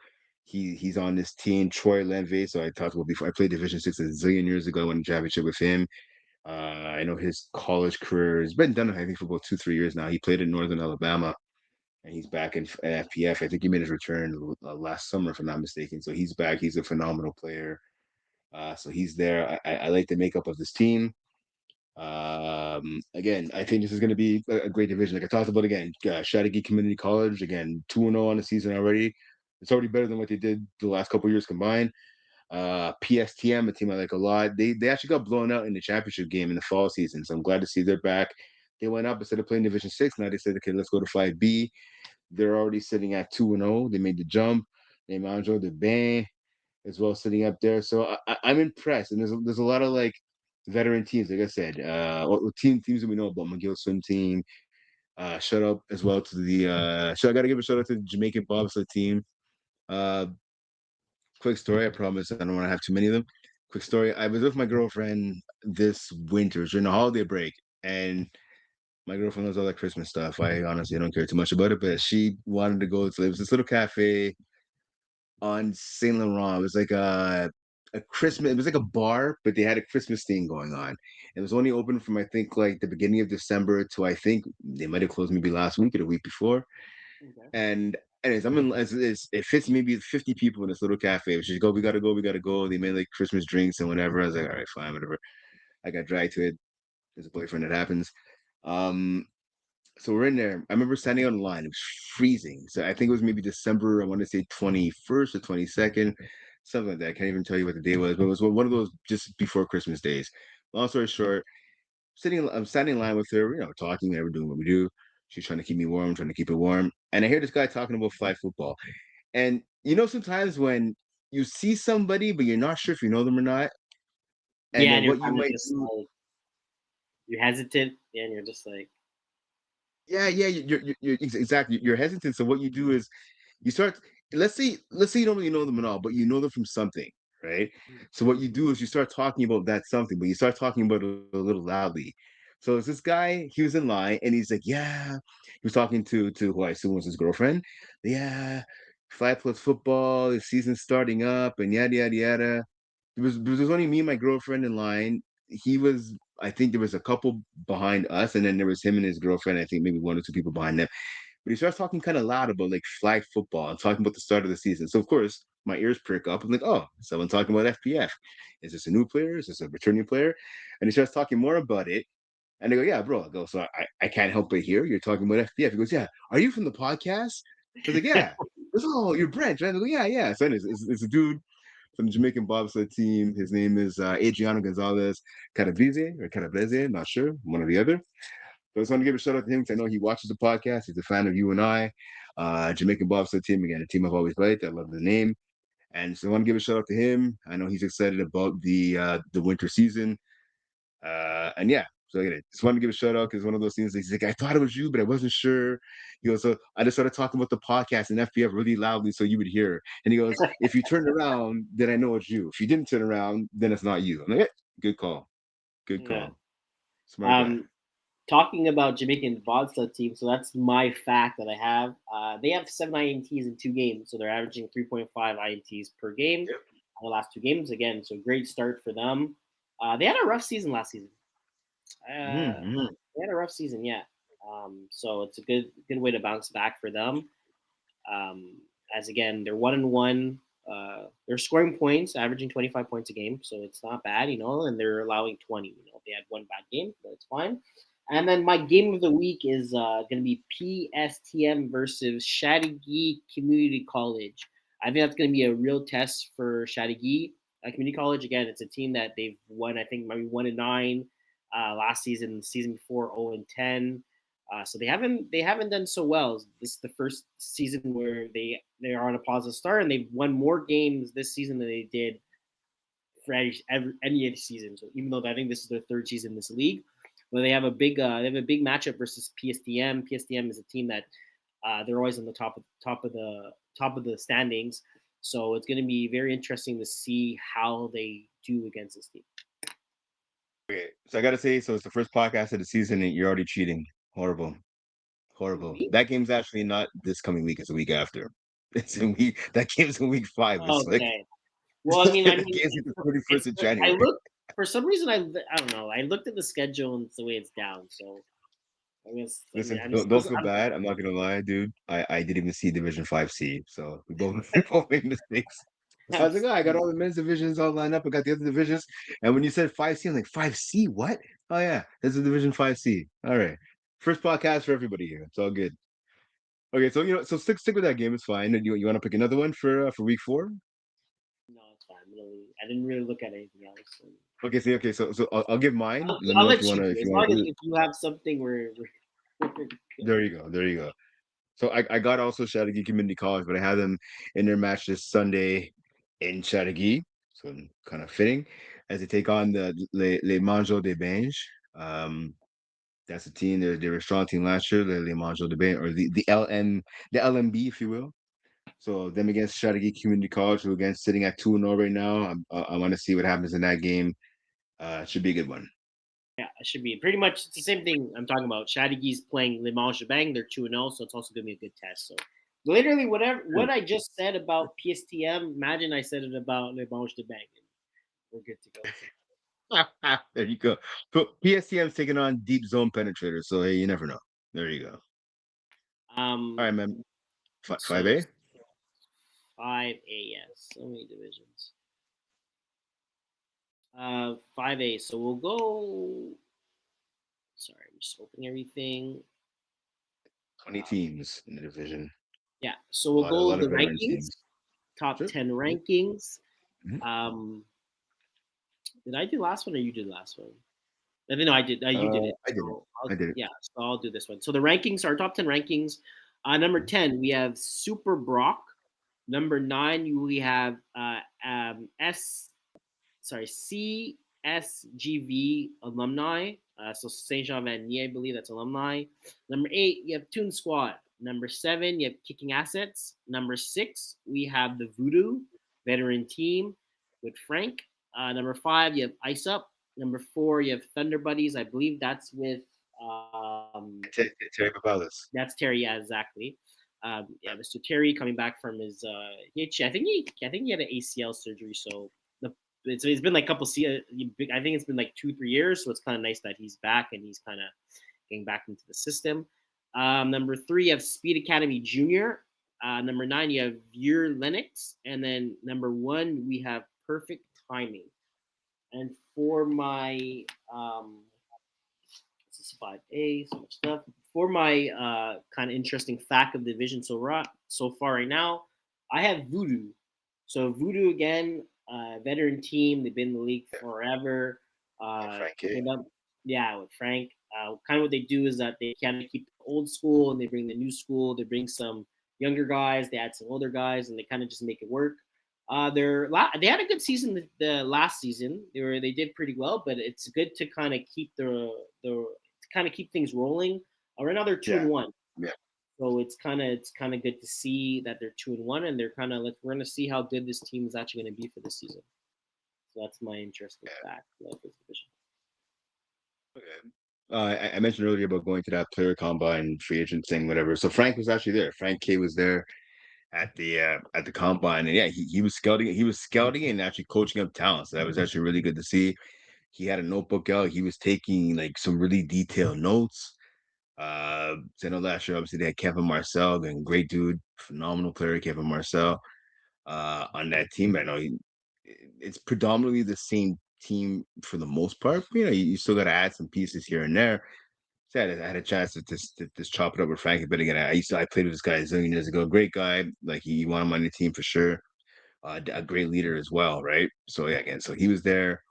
He's on this team. Troy Lenve. So I talked about before. I played Division Six a zillion years ago. I won a championship with him. I know his college career has been done. I think for about 2-3 years now. He played in Northern Alabama and he's back in FPF. I think he made his return last summer, if I'm not mistaken. So he's back. He's a phenomenal player. So he's there. I like the makeup of this team. Again, I think this is going to be a great division. Like I talked about again, Chateauguay Community College again, 2-0 on the season already. It's already better than what they did the last couple years combined. PSTM, a team I like a lot. They actually got blown out in the championship game in the fall season, so I'm glad to see they're back. They went up instead of playing Division Six. Now they said, okay, let's go to 5B. They're already sitting at 2-0. They made the jump. They Manjo the Bain as well sitting up there. So I'm impressed. And there's a lot of like veteran teams, like I said, or teams that we know about. McGill swim team. Shout out as well to the so I gotta give a shout out to the Jamaican bobsled team. Uh quick story, I promise I don't want to have too many of them. Quick story. I was with my girlfriend this winter during the holiday break, and my girlfriend loves all that Christmas stuff. I honestly don't care too much about it, but she wanted to go to it was this little cafe on Saint Laurent. It was like a Christmas. It was like a bar, but they had a Christmas thing going on. It was only open from I think like the beginning of December to I think they might have closed maybe last week or the week before. okay. And anyways, I'm in. It fits maybe 50 people in this little cafe. She's go, we gotta go, we gotta go. They made like Christmas drinks and whatever. I was like, all right, fine, whatever. I got dragged to it. There's a boyfriend that happens. Um, so we're in there. I remember standing on the line. It was freezing. So I think it was maybe December, I want to say 21st or 22nd, something like that. I can't even tell you what the day was, but it was one of those just before Christmas days. Long story short, I'm standing in line with her, talking, whatever, doing what we do. She's trying to keep me warm, trying to keep it warm. And I hear this guy talking about flag football. And sometimes when you see somebody, but you're not sure if you know them or not, and Yeah, then and you're what you kind of might just do. like you're hesitant, and you're just like, Yeah, yeah, you're exactly. You're hesitant. So what you do is you start. Let's say you don't really know them at all, but you know them from something, right? So what you do is you start talking about that something, but you start talking about it a little loudly. So it's this guy. He was in line, and he's like, "Yeah." He was talking to who I assume was his girlfriend. Yeah, FlagPlus Football. The season's starting up, and yada yada yada. There was only me and my girlfriend in line. He was, I think there was a couple behind us, and then there was him and his girlfriend. I think maybe one or two people behind them. But he starts talking kind of loud about like flag football and talking about the start of the season. So of course my ears prick up. I'm like, oh, someone talking about FPF. Is this a new player? Is this a returning player? And he starts talking more about it. And I go, yeah, bro. I go, so I can't help but hear you're talking about FPF. He goes, yeah. Are you from the podcast? I was like, yeah. He goes, oh, you're Brent, right? I go, yeah, yeah. So anyways, it's a dude from the Jamaican bobsled team. His name is Adriano Gonzalez Carabrese or Carabrese, not sure, one or the other. So I just want to give a shout out to him because I know he watches the podcast. He's a fan of you and I. Jamaican bobsled team again, a team I've always liked. I love the name, and so I want to give a shout out to him. I know he's excited about the winter season, and yeah. So again, just wanted to give a shout out because one of those things. He's like, I thought it was you, but I wasn't sure. He goes, so I just started talking about the podcast and FBF really loudly so you would hear. And he goes, if you turned around, then I know it's you. If you didn't turn around, then it's not you. I'm like, good call, good yeah. call, smart guy. Um, talking about Jamaican bobsled team, so that's my fact that I have. They have 7 INTs in 2 games, so they're averaging 3.5 INTs per game Yep. on the last 2 games. Again, so great start for them. They had a rough season last season. Mm-hmm. They had a rough season, yeah. So it's a good way to bounce back for them. Um, as again, they're 1-1. They're scoring points, averaging 25 points a game, so it's not bad, and they're allowing 20. They had one bad game, but it's fine. And then my game of the week is going to be PSTM versus Chateauguay Community College. I think that's going to be a real test for Chateauguay Community College. Again, it's a team that they've won, I think, maybe 1-9. last season, the season before 0-10. So they haven't done so well. This is the first season where they are on a positive start, and they've won more games this season than they did for any other season. So even though I think this is their third season in this league, but they have a big matchup versus PSTM. PSTM is a team that they're always on the top of the standings. So it's going to be very interesting to see how they do against this team. Okay, so I gotta say, so it's the first podcast of the season, and you're already cheating. Horrible, horrible. Me? That game's actually not this coming week; it's a week after. It's in week. That game's in week 5. It's like Okay. Well, I mean, the game's like the 31st it's of I January. look for some reason. I don't know. I looked at the schedule and it's the way it's down. So I guess I mean Listen, I'm don't still feel I'm bad. I'm not gonna lie, dude. I didn't even see Division 5C, so we both we both made mistakes. I I'm was like, oh, I got all the men's divisions all lined up. I got the other divisions, and when you said 5C, I'm like 5C, what? Oh yeah, this is Division 5C. All right, first podcast for everybody here. It's all good. Okay, so so stick with that game. It's fine. You want to pick another one for week 4? no, it's fine. I didn't really look at anything else. So. Okay, see, okay, so I'll give mine. I'll, Let me I'll know let you do if it. As you want long to as do it. if you have something where There you go. There you go. So I got also Chateauguay Community College, but I had them in their match this Sunday in Chateauguay. So kind of fitting as they take on the Les Mangeaux des Benges. That's a team. They were a strong team last year, Les Mangeaux des Benges, or the LMB, if you will. So them against Chateauguay Community College, who again sitting at 2-0 right now. I want to see what happens in that game. It should be a good one. yeah, it should be pretty much it's the same thing I'm talking about. Shadigi's playing Le Mans Bang. They're 2-0, so it's also gonna be a good test. So literally whatever what I just said about PSTM, imagine I said it about Le Mans Bang, and we're good to go. There you go. So PSTM's taking on Deep Zone Penetrators. So hey, you never know. There you go. All Um, right, man. so 5A. 5A, yes, so many divisions. 5A. So we'll go. Sorry, I'm just opening everything. 20 teams in the division. Yeah, so A we'll lot, a go lot the of veteran rankings, teams. top Sure. 10 rankings. Mhm. Um, did I do last one or you did last one? I think no, I did. You did it. I did it. So I did it. yeah, so I'll do this one. So the rankings are top 10 rankings. Number Mhm. 10, we have Super Brock. Number 9, we have CSGV alumni. So Saint Jean Van Nie, I believe that's alumni. Number 8, you have Toon Squad. Number 7, you have Kicking Assets. Number 6, we have the Voodoo veteran team with Frank. Number 5, you have Ice Up. Number 4, you have Thunder Buddies. I believe that's with Terry Papalas. that's Terry. Yeah, exactly. Yeah, Mr. Terry coming back from his I think he had an ACL surgery, so it's been like a couple. I think it's been like 2-3 years, so it's kind of nice that he's back and he's kind of getting back into the system. Number 3, you have Speed Academy Junior. Number 9, you have Viewer Lennox, and then number 1, we have Perfect Timing. And for my this is 5A, so much stuff. For my kind of interesting fact of the division so far right now, I have Voodoo. So Voodoo again, veteran team. They've been in the league forever. Yeah, Frank K. Came up, yeah, with Frank. Kind of what they do is that they kind of keep the old school and they bring the new school. They bring some younger guys. They add some older guys, and they kind of just make it work. They had a good season the last season. They did pretty well, but it's good to kind of keep the kind of keep things rolling. Right now they're two Yeah. and one, Yeah. so it's kind of good to see that they're 2-1, and they're kind of like we're gonna see how good this team is actually gonna be for this season. So that's my interesting fact about this division. Okay. I mentioned earlier about going to that player combine, free agent thing, whatever. So Frank was actually there. Frank K was there at the combine, and yeah, he was scouting. He was scouting and actually coaching up talent. So that was actually really good to see. He had a notebook out. He was taking like some really detailed notes. So I know last year obviously they had Kevin Marcel, and great dude, phenomenal player, Kevin Marcel, on that team. I know it's predominantly the same team for the most part. You know, you still got to add some pieces here and there. So I had a chance to just chop it up with Frankie. But again, I played with this guy a zillion years ago. Great guy. Like he wanted him on the team for sure. A great leader as well, right? So yeah, again, so he was there.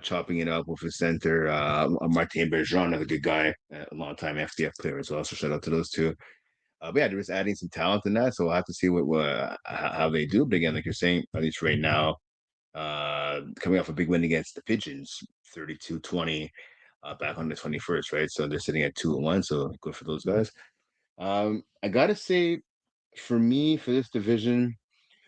chopping it up with his center, Martin Bergeron, another good guy, a long time FPF player as well. So shout out to those two. But yeah, they're just adding some talent in that. So I'll have to see how they do. But again, like you're saying, at least right now, coming off a big win against the Pigeons, 32-20, back on the 21st, right? So they're sitting at 2-1. So good for those guys. I gotta say, for me, for this division,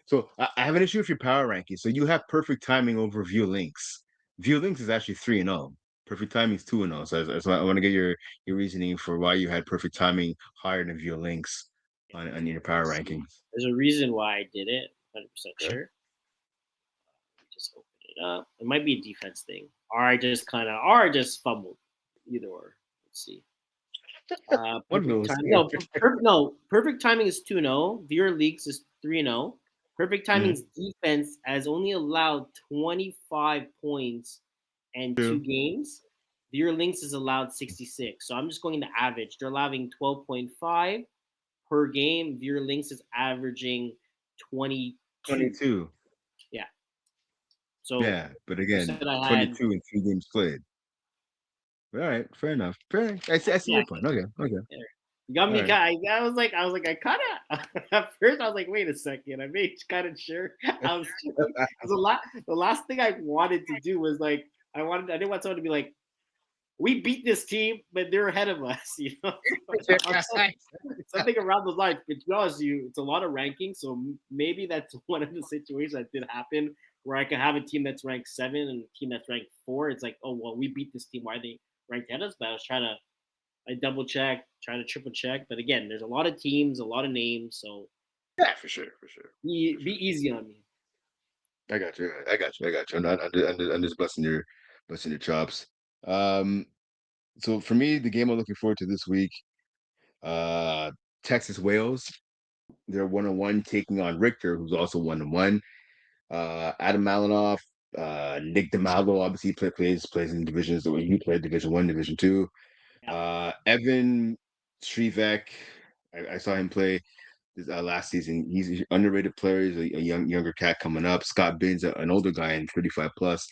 so I have an issue with your power ranking. So you have perfect timing over View Links. View Links is actually 3-0. Perfect timing is 2-0. So I want to get your reasoning for why you had perfect timing higher than View Links on your power Let's see. rankings. There's a reason why I did it. 100% Okay. sure. Just open it up. It might be a defense thing, or I just fumbled. Either or. Let's see. One of Perfect those. time. No, perfect timing is 2-0. Viewer leaks is 3-0. Perfect Mm, timing's defense has only allowed 25 points and two true. games. Viewer links is allowed 66. So I'm just going to average. They're allowing 12.5 per game. Viewer links is averaging 22. 22. Yeah. So Yeah, but you again, said I had 22 in 3 games played. All right, fair enough. Fair. I see yeah. your point. Okay, okay. There. You got All me. right. I kind of at first I was like, wait a second. I made kind of sure I was checking because the last thing I wanted to do was like I didn't want someone to be like, we beat this team, but they're ahead of us. So something around those lines. But to be honest with you, it's a lot of ranking, so maybe that's one of the situations that did happen where I could have a team that's ranked 7 and a team that's ranked 4. It's like, oh well, we beat this team. Why are they ranked ahead of us? But I double check, try to triple check. But again, there's a lot of teams, a lot of names, so Yeah, for sure, for sure, for be sure. easy on me. I got you. I got you. I got you. I'm just busting your chops. Um, so for me, the game I'm looking forward to this week, uh, Texas Wales. They're 1-1 taking on Richter, who's also 1-1. Adam Malinoff, Nick DeMallo obviously plays in divisions the way you played, Division 1, Division 2. Yeah, Evan Shrivek, I saw him play this last season. He's an underrated player. He's a younger cat coming up. Scott Binns, an older guy in 35 plus.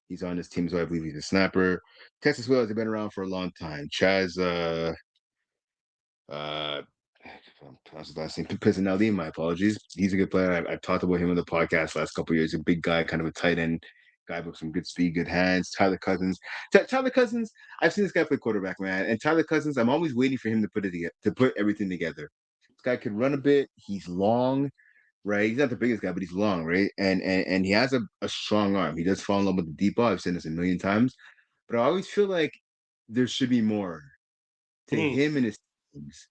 He's on this team, so I believe he's a snapper. Texas Wales have been around for a long time. Chaz, uh, I'm pronouncing his last name, Pizzanelli, my apologies. He's a good player. I've talked about him on the podcast last couple of years. A big guy, kind of a tight end guy with some good speed, good hands. Tyler Cousins. Tyler Cousins, I've seen this guy play quarterback, man. And Tyler Cousins, I'm always waiting for him to put everything together. This guy can run a bit. He's long, right? He's not the biggest guy, but he's long, right? And he has a strong arm. He does fall in love with the deep ball. I've said this a million times, but I always feel like there should be more to Mhm. him and his teams.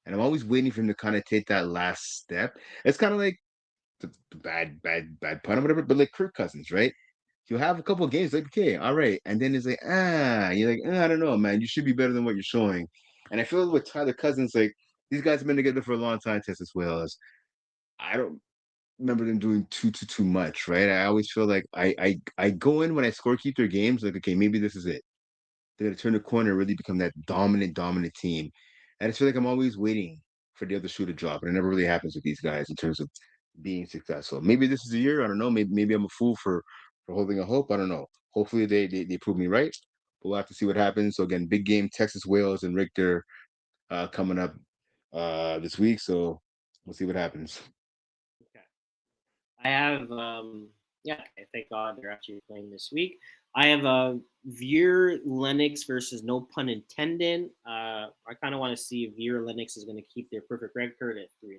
And I'm always waiting for him to kind of take that last step. It's kind of like the bad pun or whatever, but like Kirk Cousins, right? He'll have a couple of games like, okay, all right. And then it's like, you're like, I don't know, man. You should be better than what you're showing. And I feel with Tyler Cousins, like these guys have been together for a long time, Texas Wales. I don't remember them doing too much, right? I always feel like I go in when I score keep their games, like, okay, maybe this is it. They're gonna turn the corner and really become that dominant team. And I just feel like I'm always waiting for the other shoe to drop. And it never really happens with these guys in terms of being successful. Maybe this is a year. I don't know. Maybe I'm a fool for holding a hope. I don't know. Hopefully they prove me right. But we'll have to see what happens. So again, big game, Texas Wales and Richter coming up this week. So we'll see what happens. Okay. I have yeah, okay, thank God they're actually playing this week. I have Veer Lennox versus no pun intended. I kind of want to see if Veer Lennox is going to keep their perfect record at 3-0.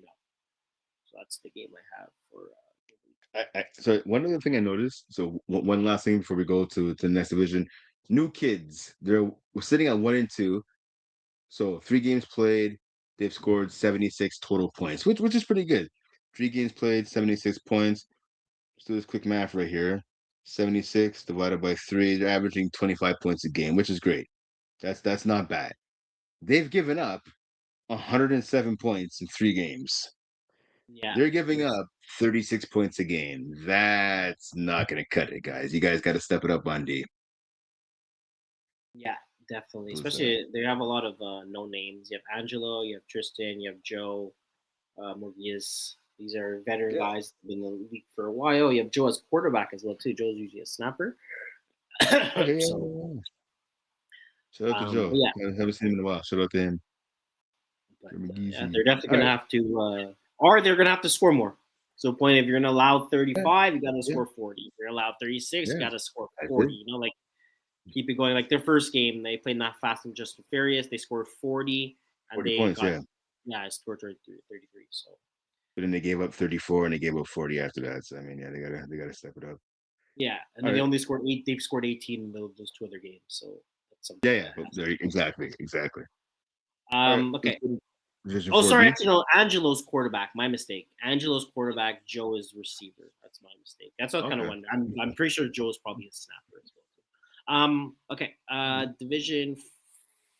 So that's the game I have for the week. So one other thing I noticed. So one last thing before we go to the next division. New kids. We're sitting at 1-2. So 3 games played, they've scored 76 total points, which is pretty good. 3 games played, 76 points. Let's do this quick math right here. 76 divided by 3, they're averaging 25 points a game, which is great. That's not bad. They've given up 107 points in 3 games. Yeah, They're giving up 36 points a game. That's not going to cut it, guys. You guys got to step it up on D. yeah, definitely. Who's that? Especially they have a lot of no names. You have Angelo, you have Tristan, you have Joe, Morgias. These are veteran Yeah. guys been in the league for a while. You have Joe as quarterback as well too. Joe's usually a snapper. Okay, yeah, So, yeah, yeah. Shout out to but Joe. yeah, Haven't seen him in a while. Shout out to him. but Joe yeah, McGeezy. they're definitely All gonna right. have to, or they're gonna have to score more. So, point if you're gonna allow Yeah, 35, you gotta yeah, score 40. If you're allowed 36, you yeah. gotta score That's it. 40. Like keep it going. Like their first game, they played Not Fast and Just and Furious. They scored 40, and 40 they points, got yeah. scored 33. So But then they gave up 34 and they gave up 40 after that. So I mean, yeah, they gotta step it up. yeah, and All then they right. only scored 8. They've scored 18 in those two other games. So that's Yeah, something yeah. that But has. there, exactly, exactly. All right. Let's Okay. go to Division Oh, sorry. 4B. Actually, no. Angelo's quarterback. My mistake. Angelo's quarterback. Joe is receiver. That's my mistake. That's what I kind of Okay. wonder. I'm pretty sure Joe is probably a snapper as well. Okay. Division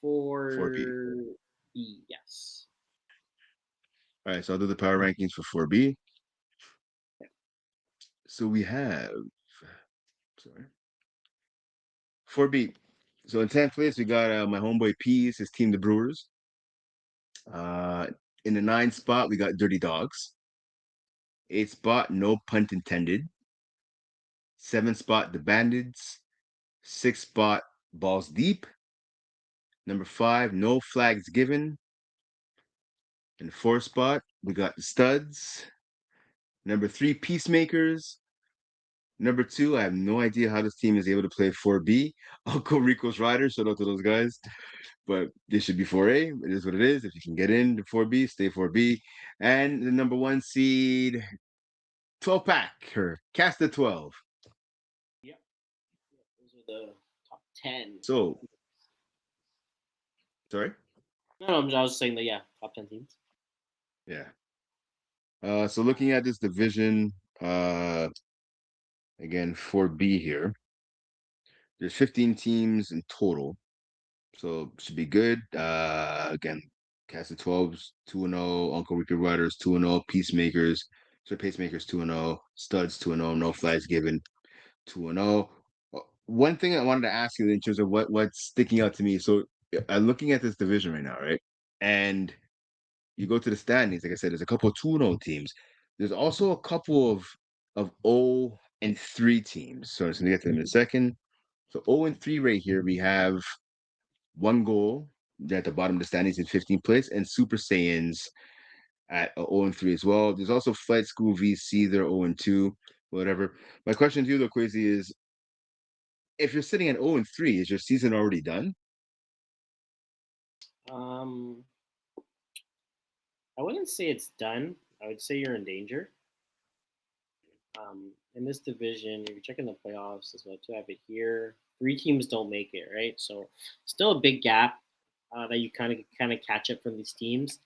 4B. 4B. Yes. All right. So I'll do the power rankings for 4B. So we have, sorry, 4B. So in 10th place, we got my homeboy Peas, his team, the Brewers. Uh, in the 9th spot, we got Dirty Dogs. 8th spot, no pun intended. 7th spot, the Bandits. 6th spot, Balls Deep. Number 5, no flags given. In the 4th spot, we got the Studs. Number 3, Peacemakers. Number 2, I have no idea how this team is able to play 4B. Uncle Rico's Riders. Shout out to those guys. But this should be 4A. It is what it is. If you can get in to 4B, stay 4B. And the number 1 seed, 12 pack or cast at 12. Yep. Those are the top 10. So, sorry? No, I was saying that, yeah, top 10 teams. Yeah. So looking at this division, uh, again, 4B here, there's 15 teams in total. So should be good. Again, cast of 12s, 2-0, Uncle Wicked Riders, 2-0, Peacemakers, so Pacemakers 2-0, Studs 2-0, no flags given, 2-0. One thing I wanted to ask you in terms of what's sticking out to me. So I'm looking at this division right now, right? And you go to the standings, like I said, there's a couple of 2-0 teams. There's also a couple of 0 and 3 teams. So I'm gonna get to them in a second. So 0 and 3 right here, we have one goal. They're at the bottom of the standings in 15th place, and Super Saiyans at 0 and 3 as well. There's also Flight School VC, they're 0 and 2, whatever. My question to you though, Quaysie, is if you're sitting at 0 and 3, is your season already done? Um, I wouldn't say it's done. I would say you're in danger. In this division, if you're checking the playoffs as well, too, I have it here. 3 teams don't make it, right? So still a big gap that you kind of catch up from these teams.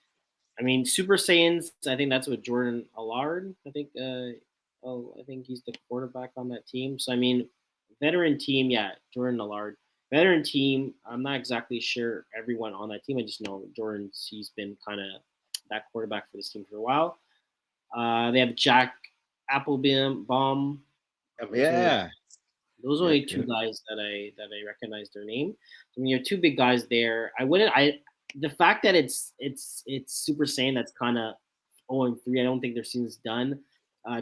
I mean, Super Saiyans. I think that's what Jordan Allard. I think. I think he's the quarterback on that team. So I mean, veteran team. Yeah, Jordan Allard. Veteran team. I'm not exactly sure everyone on that team. I just know Jordan's. He's been kind of that quarterback for this team for a while. They have Jack Applebaum. Those are Yeah. those are Yep. only two Yep. guys that I recognize their name. I mean, you have 2 big guys there. I wouldn't. I The fact that it's Super Saiyan that's kind of 0-3. I don't think their season's done.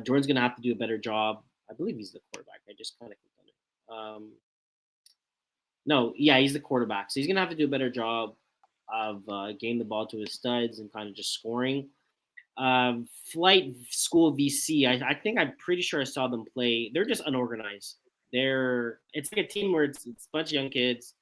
Jordan's gonna have to do a better job. I believe he's the quarterback. I just kind of clicked on it. No, yeah, he's the quarterback. So he's gonna have to do a better job of getting the ball to his studs and kind of just scoring. Flight School VC. I think I'm pretty sure I saw them play. They're just unorganized. It's like a team where it's a bunch of young kids.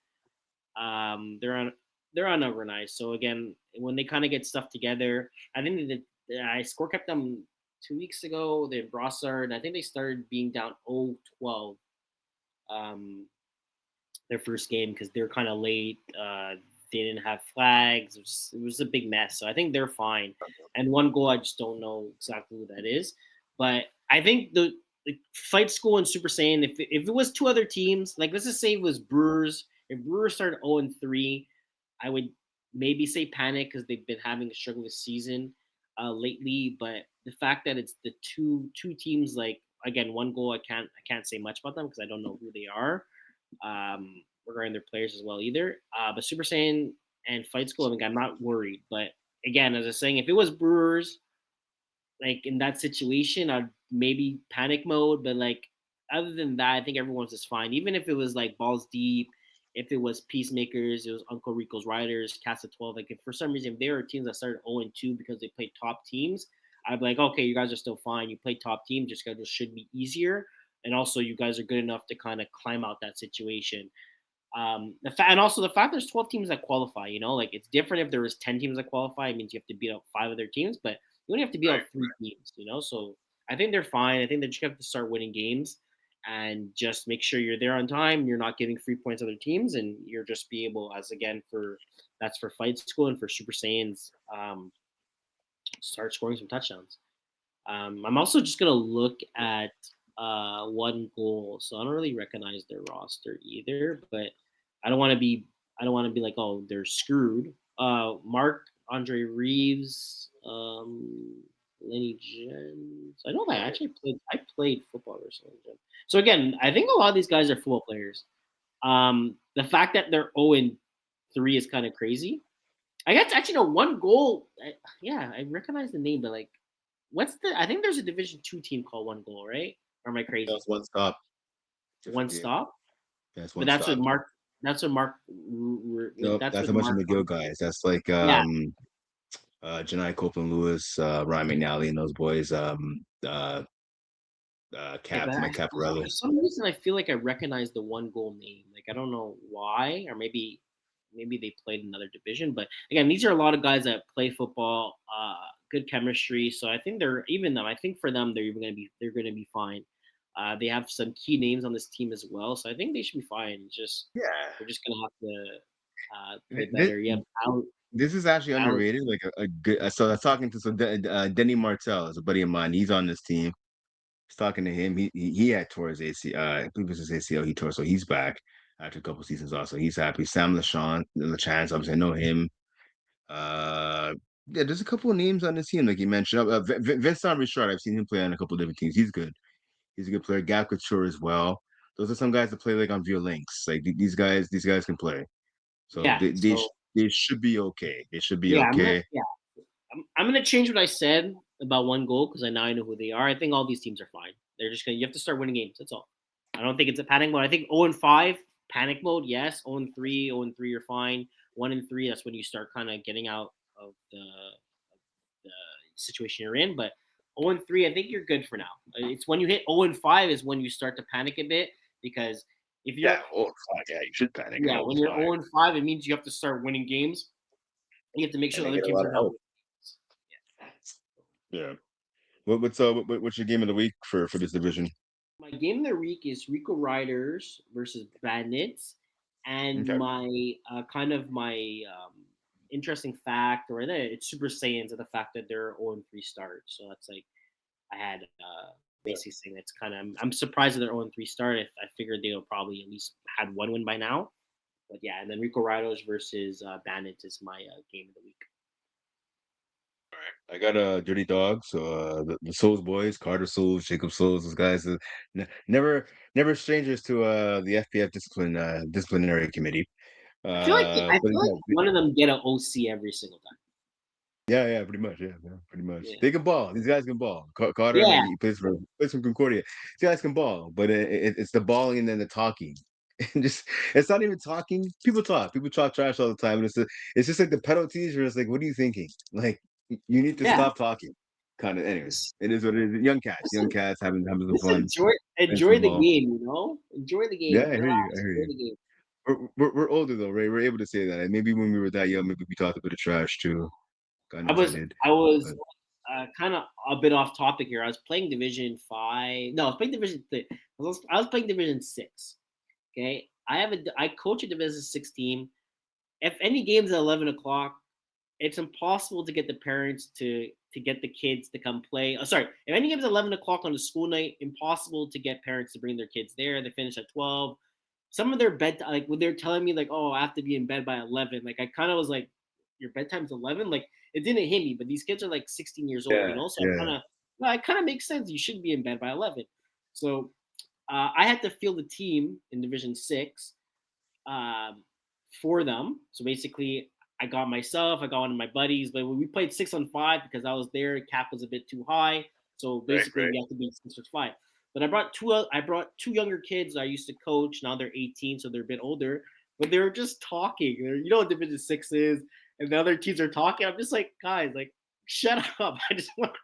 Um, they're on they're unorganized. So again, when they kind of get stuff together, I think I score kept them 2 weeks ago. They Brossard. I think they started being down 0-12. Um, their first game because they're kind of late. They didn't have flags. It was a big mess. So I think they're fine. And one goal, I just don't know exactly who that is. But I think the Fight School and Super Saiyan, if it was 2 other teams, like let's just say it was Brewers. If Brewers started 0-3, I would maybe say panic because they've been having a struggling season lately. But the fact that it's the two teams, like again, one goal, I can't say much about them because I don't know who they are regarding their players as well either. But Super Saiyan and Fight School, I think I'm not worried. But again, as I was saying, if it was Brewers, like in that situation, I'd maybe panic mode. But like other than that, I think everyone's just fine. Even if it was like balls deep, if it was Peacemakers, it was Uncle Rico's Riders, Cast of 12. Like if for some reason if there were teams that started 0-2 because they played top teams, I'd be like, okay, you guys are still fine. You played top teams, your schedule should be easier. And also you guys are good enough to kind of climb out that situation. And also the fact there's 12 teams that qualify, like it's different if there was 10 teams that qualify. It means you have to beat out 5 other teams, but you only have to beat Right. out 3 teams. So I think they're fine. I think they just have to start winning games and just make sure you're there on time. You're not giving free points to other teams, and you're just be able, as again for that's for Fight School and for Super Saiyans, start scoring some touchdowns. I'm also just gonna look at one goal, so I don't really recognize their roster either. But I don't want to be I don't want to be like, oh, they're screwed. Mark Andre Reeves, Lenny Jens. I know that I played football versus Lenny Jens. So again, I think a lot of these guys are football players. The fact that they're 0-3 is kind of crazy. I guess actually no one goal. Yeah, I recognize the name, but like what's the? I think there's a Division Two team called One Goal, right? Or am I crazy? That's one stop. One Different game. stop. That's But one stop. That's what Mark. Nope, That's that's what a bunch of Mark. McGill guys. That's like Yeah, Janai Copeland Lewis, Ryan McNally and those boys. yeah, but Mike Caparella. for some reason I feel like I recognize the One Goal name. Like I don't know why, or maybe they played in another division. But again, these are a lot of guys that play football. Good chemistry. So I think they're even them. I think for them they're gonna be fine. They have some key names on this team as well, so I think they should be fine. Just Yeah. they're just gonna have to play This, better. Yeah, out, this is actually out. underrated. Like a good. So I was talking to Denny Martell is a buddy of mine. He's on this team. I was talking to him. He had tore his ACL. I believe it was his ACL. He tore, so he's back after a couple seasons off. So he's happy. Sam LaChance. Obviously, I know him. Uh, yeah, there's a couple of names on this team, like you mentioned. Vincent Richard. I've seen him play on a couple of different teams. He's good. He's a good player. Gap Couture as well. Those are some guys that play like on Via Links. Like these guys can play. So Yeah. So they should be okay. They should be yeah, okay. I'm gonna change what I said about One Goal because I know who they are. I think all these teams are fine. They're just gonna you have to start winning games. That's all. I don't think it's a panic mode. I think 0-5 panic mode. Yes, 0-3, 0-3 you're fine. 1-3 that's when you start kind of getting out of the situation you're in. But 0-3 I think you're good for now. It's when you hit 0-5 is when you start to panic a bit because if you're Yeah, oh fuck, yeah, you should panic at yeah all when you're five. 0-5 it means you have to start winning games. You have to make And sure they other get a teams lot are of not help. winning. Yeah. What's your game of the week for this division? My game of the week is Rico Riders versus Bandits, and Okay. my kind of my interesting fact, or it's Super Saiyans, and the fact that they're 0-3 start. So that's like I had Yeah. basically saying that's kind of I'm surprised that they're 0-3 start. If I figured they would probably at least had one win by now. But yeah, and then Rico Riders versus Bandits is my game of the week. All right. I got a Dirty Dog, so the Souls boys, Carter Souls, Jacob Souls, those guys, never strangers to the FPF disciplinary committee. I But feel like yeah, one of them get an OC every single time. yeah, pretty much. Yeah, pretty much. Yeah. They can ball. These guys can ball. Carter, like Yeah. he plays from Concordia. These guys can ball, but it's the balling and then the talking. And just it's not even talking. People talk. People talk trash all the time. And it's just like the penalties. Where it's like, what are you thinking? Like you need to Yeah. stop talking. Kind of. Anyways, Just, it is what it is. Young cats having some just fun. Playing enjoy some the ball. game. Enjoy the Yeah, game. I hear Relax, you. I hear enjoy you. the game. We're older though, right? We're able to say that. And maybe when we were that young, maybe we talked a bit of trash too. God I knows I was did. I was But kind of a bit off topic here. I was playing Division Five. No, I was playing Division. I was playing Division Six. Okay, I coach a Division Six team. If any games at 11 o'clock, it's impossible to get the parents to get the kids to come play. Sorry, if any game's at 11 o'clock on a school night, impossible to get parents to bring their kids there. They finish at 12. Some of their bed like when they're telling me like, oh, I have to be in bed by 11. Like I kind of was like, your bedtime's 11. Like it didn't hit me, but these kids are like 16 years old, yeah, So yeah. it kind of makes sense. You should be in bed by 11. So I had to field the team in Division Six um, for them. So basically, I got one of my buddies, but we played 6-on-5 because I was there. Cap was a bit too high, so Right, basically right. we have to be 6-on-5. But I brought two younger kids I used to coach. Now they're 18, so they're a bit older. But they were just talking. You know what Division Six is, and the other teams are talking. I'm just like, guys, like, shut up. I just want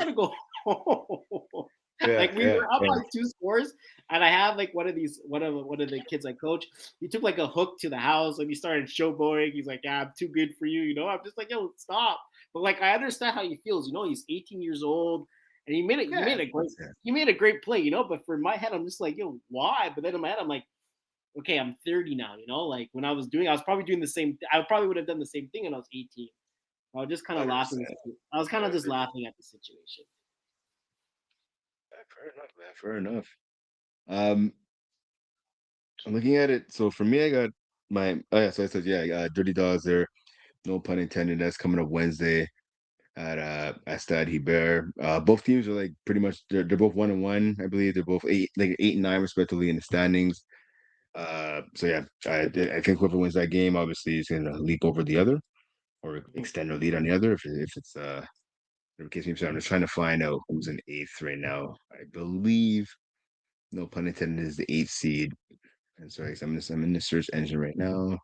to go home. Yeah, Like we yeah, were up yeah. by two scores, and I have like one of the kids I coach. He took like a hook to the house and he started showboating. He's like, "Yeah, I'm too good for you," you know. I'm just like, "Yo, stop." But like, I understand how he feels. You know, he's 18 years old, and he made it. He Yeah, made of a great. course, yeah. He made a great play, you know. But for my head, I'm just like, "Yo, why?" But then in my head, I'm like, "Okay, I'm 30 now." You know, like when I was probably doing the same. I probably would have done the same thing when I was 18. I was just kind of laughing. 100%. I was kind of just laughing at the situation. Yeah, fair enough, man. Fair enough. Um, I'm looking at it. So for me, I got my oh yeah, so I said yeah, Dirty Dogs there, no pun intended. That's coming up Wednesday at Stade Hubert. Both teams are like pretty much they're both 1-1, I believe. They're both eight and nine respectively in the standings. So yeah, I think whoever wins that game obviously is gonna leap over the other or Mhm. extend their lead on the other if it's whatever case may be. So I'm just trying to find out who's in eighth right now. I believe, no pun intended, is the eighth seed. And sorry, I'm in the search engine right now.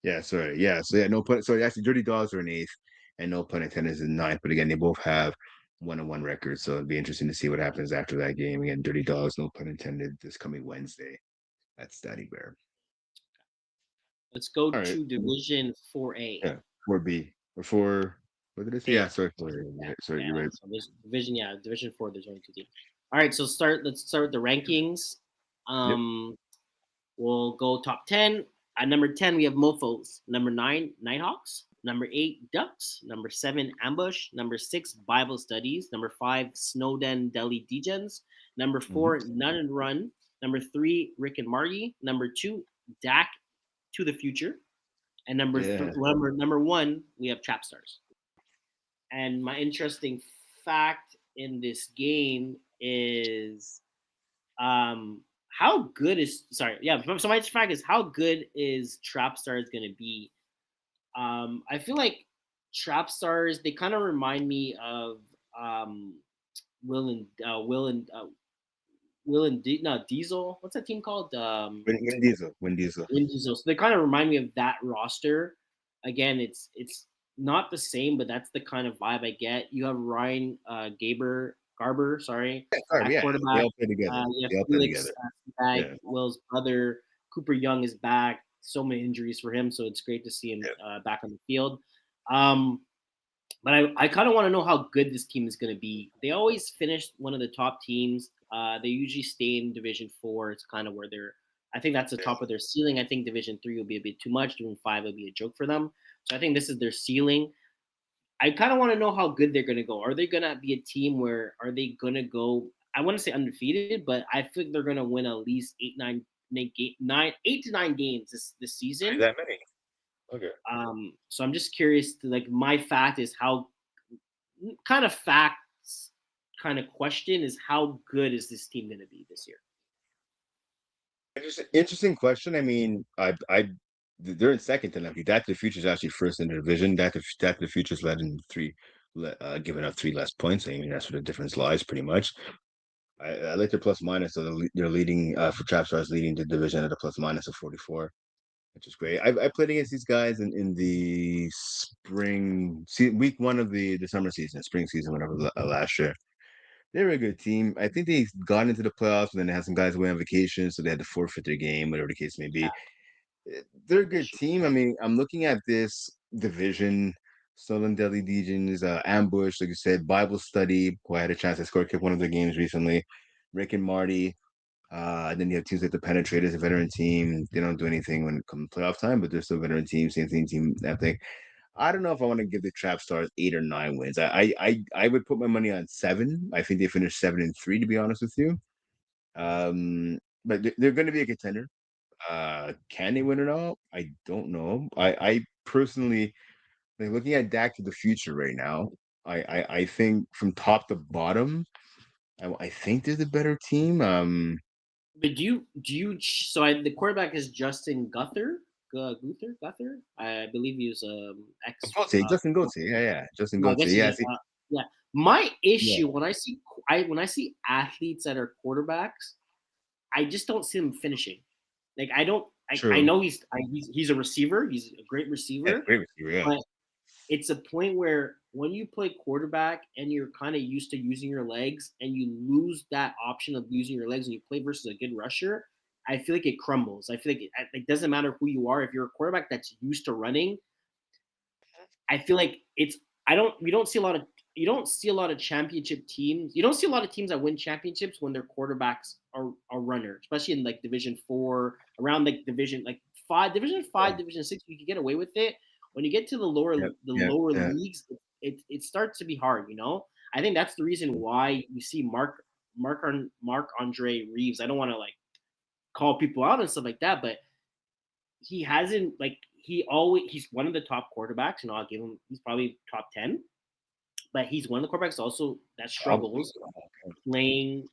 Yeah, sorry. Yeah, so yeah, no pun. So actually, Dirty Dogs are in eighth, and no pun intended is in ninth. But again, they both have 1-1 records, so it'd be interesting to see what happens after that game. Again, Dirty Dogs, no pun intended, this coming Wednesday at Stady Bear. Let's go All right, to Division 4A. yeah, 4B or four. What did I say? A. Yeah, sorry, Yeah, sorry, yeah. you're right. So this division, yeah, Division 4. There's only two teams. All right, so let's start with the rankings. Yep. Um, we'll go top 10. At number 10, we have Mofos. Number 9, Nighthawks. Number 8, Ducks. Number 7, Ambush. Number 6, Bible Studies. Number 5, Snowden Deli Degens. Number Mhm. 4, None and Run. Number 3, Rick and Marty. Number 2, Dak to the Future. And Yeah. number 1, we have Trap Stars. And my interesting fact in this game is how good is sorry, yeah. So my fact is how good is Trap Stars gonna be? I feel like Trap Stars they kind of remind me of um, Will and uh, Will and uh, no Diesel. What's that team called? Win Diesel. Win Diesel. Vin Diesel. So they kind of remind me of that roster. Again, it's not the same, but that's the kind of vibe I get. You have Ryan Garber, sorry, Yeah, sorry, at yeah. They quarterback. all play together. You have They all play Felix together. Bag, Yeah. Will's brother. Cooper Young is back. So many injuries for him, so it's great to see him Yeah. back on the field. Um, but I kind of want to know how good this team is going to be. They always finish one of the top teams. They usually stay in Division 4. It's kind of where they're. I think that's the top of their ceiling. I think Division 3 will be a bit too much. Division 5 will be a joke for them. So I think this is their ceiling. I kind of want to know how good they're going to go. Are they going to be a team where are they going to go? I want to say undefeated, but I think they're going to win at least 8 to 9 games this Really season. that many? Okay. So I'm just curious to like my fact is how kind of facts kind of question is how good is this team going to be this year? Interesting question. I mean, they're in second to Lemke. That the future is actually first in the division. That the future's led in giving up three less points. I mean, that's where the difference lies, pretty much. I like their plus minus. So they're leading for Trap Stars, leading the division at a plus minus of 44, which is great. I played against these guys in the week one of the summer season, spring season, whatever last year. They were a good team. I think they got into the playoffs, and then they had some guys away on vacation, so they had to forfeit their game, whatever the case may be. They're a good team. I mean, I'm looking at this division. Stolen Deli Legions, Ambush, like you said, Bible Study, who I had a chance to score kick one of their games recently. Rick and Marty. And then you have teams like the Penetrators, a veteran team. They don't do anything when it comes to playoff time, but they're still a veteran team, same team, I think. I don't know if I want to give the Trap Stars 8 or 9 wins. I would put my money on 7. I think they finished 7-3, to be honest with you. But they're going to be a contender. Can they win it all? I don't know. I personally like looking at Dak to the future right now. I think from top to bottom, I think they're the better team. But the quarterback is Justin Guther. I believe he was ex. Justin Goatse, yeah, Justin No, I Goatse, guess he's yeah. a See, yeah. My yeah, issue when I see I when I see athletes that are quarterbacks, I just don't see them finishing. Like I don't. I True. know he's a receiver. He's a great Yeah, receiver, great receiver. Yeah. but it's a point where when you play quarterback and you're kind of used to using your legs and you lose that option of using your legs and you play versus a good rusher, I feel like it crumbles. I feel like it doesn't matter who you are. If you're a quarterback that's used to running, I feel like it's I don't we don't see a lot of you don't see a lot of championship teams. You don't see a lot of teams that win championships when their quarterbacks are runners, especially in like Division 4, around like Division 5, Yeah. Division 6. You can get away with it. When you get to the Yep. Yep. lower Yeah. leagues, it starts to be hard. I think that's the reason why you see Mark Andre Reeves. I don't want to like call people out and stuff like that, but he hasn't like he's one of the top quarterbacks. I'll give him he's probably top 10, but he's one of the quarterbacks also that Probably. struggles playing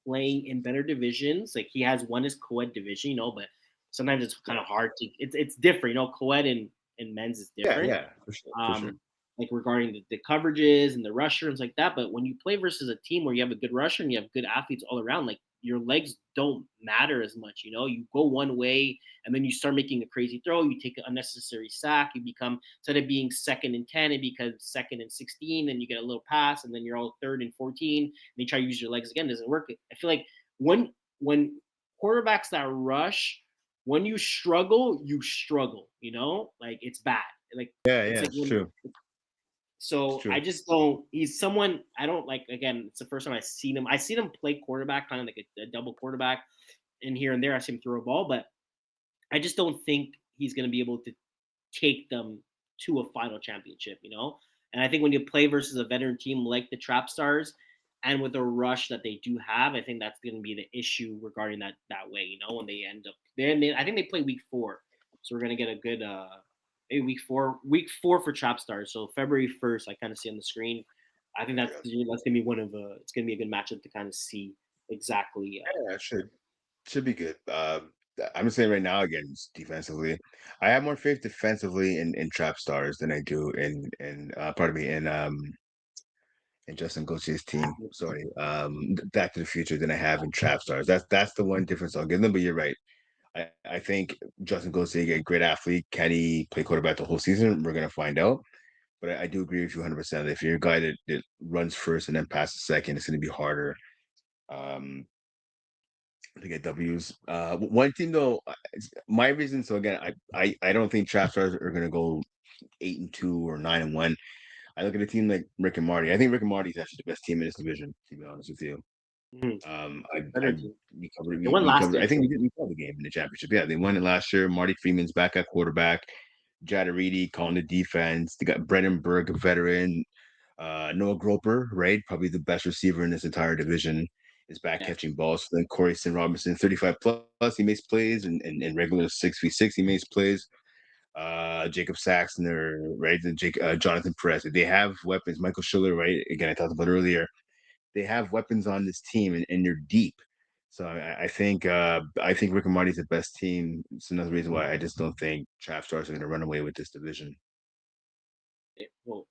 playing in better divisions. Like he has won his co-ed division, but sometimes it's kind Yeah. of hard to it's different. Co-ed and men's is Yeah. different. Yeah. For sure. For sure. Like regarding the coverages and the rusher and like that. But when you play versus a team where you have a good rusher and you have good athletes all around, like your legs don't matter as much. You go one way and then you start making a crazy throw. You take an unnecessary sack. You become instead of being second and 10, it becomes second and 16. And you get a little pass, and then you're all third and 14. And you try to use your legs again. It doesn't work. I feel like when quarterbacks that rush, when you struggle, you struggle. Like it's bad. Like Yeah. it's Yeah. like It's when true. It's so I true. just don't. He's someone I don't like. Again, it's the first time I've seen him. I seen him play quarterback, kind of like a double quarterback, and here and there I see him throw a ball, but I just don't think he's going to be able to take them to a final championship. And I think when you play versus a veteran team like the Trap Stars, and with the rush that they do have, I think that's going to be the issue regarding that way. When they end up, I think they play week 4, so we're going to get a good maybe week four for Trap Stars. So February 1st, I kind of see on the screen. I think that's Yeah. that's going to be it's going to be a good matchup to kind of see exactly. Yeah. It should be good. I'm just saying right now again, defensively, I have more faith defensively in trap stars than I do in pardon me in Justin Gautier's team. Sorry, Back to the Future than I have in trap stars. That's the one difference I'll give them. But you're right. I think Justin Gauthier, a great athlete. Can he play quarterback the whole season? We're gonna find out. But I do agree with you 100%. If you're a guy that runs first and then passes second, it's going to be harder. Um, to get W's. One team though, my reason. So again, I don't think Trap Stars are gonna go 8-2 or 9-1. I look at a team like Rick and Marty. I think Rick and Marty is actually the best team in this division. To be honest with you, Mhm. I Better team. we covered They won we last covered. year I think too. we covered the game in the championship. Yeah, they won it last year. Marty Freeman's back at quarterback. Jadariti calling the defense. They got Brennan Berg, a veteran. Noah Groper, right? Probably the best receiver in this entire division, is back Yeah. catching balls. Then Corey Robinson, 35 plus, he makes plays, and in regular 6v6, he makes plays. Jacob Saxon, right? And Jonathan Perez. They have weapons. Michael Schiller, right? Again, I talked about earlier. They have weapons on this team, and they're deep. So I think Rick and Marty's the best team. It's another reason why I just don't think Trap Stars are going to run away with this division. Well,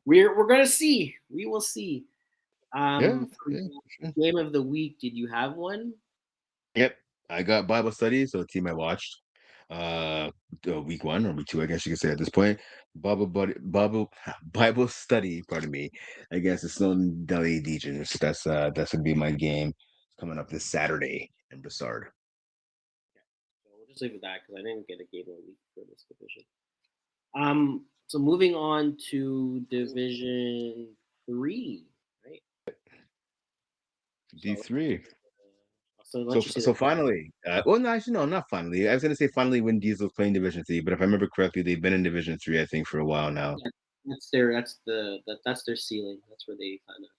we're gonna see. We will see. Yeah, For yeah, for sure. game of the week, did you have one? Yep. I got Bible study, so a team I watched. Uh week 1 or week 2, I guess you could say at this point. Bible study, pardon me, against the Snowden Delhi Legions. That's gonna be my game coming up this Saturday in Broussard. So we'll just leave it that because I didn't get a game of the week for this division. So moving on to Division 3, right? So D3. I'll So let you say so that. finally, well, no, actually, no, not finally. I was gonna say finally when Diesel's playing Division 3, but if I remember correctly, they've been in Division 3, I think, for a while now. Yeah, that's their ceiling. That's where they kind of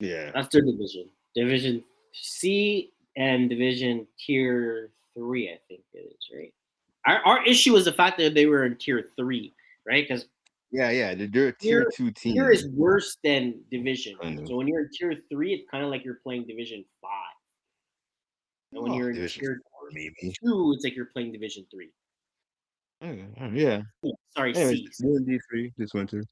Yeah. that's their division. Division C and Division Tier 3, I think it is, right? Our issue is the fact that they were in Tier 3, right? Because Yeah, yeah. They're a tier tier two tier team. is worse than division. Kind of. So when you're in Tier 3, it's kind of like you're playing Division 5, and when Oh, you're in Division 4, maybe. Tier 2, it's like you're playing Division 3. Yeah. Sorry, Anyways, C. they're in D3 this winter.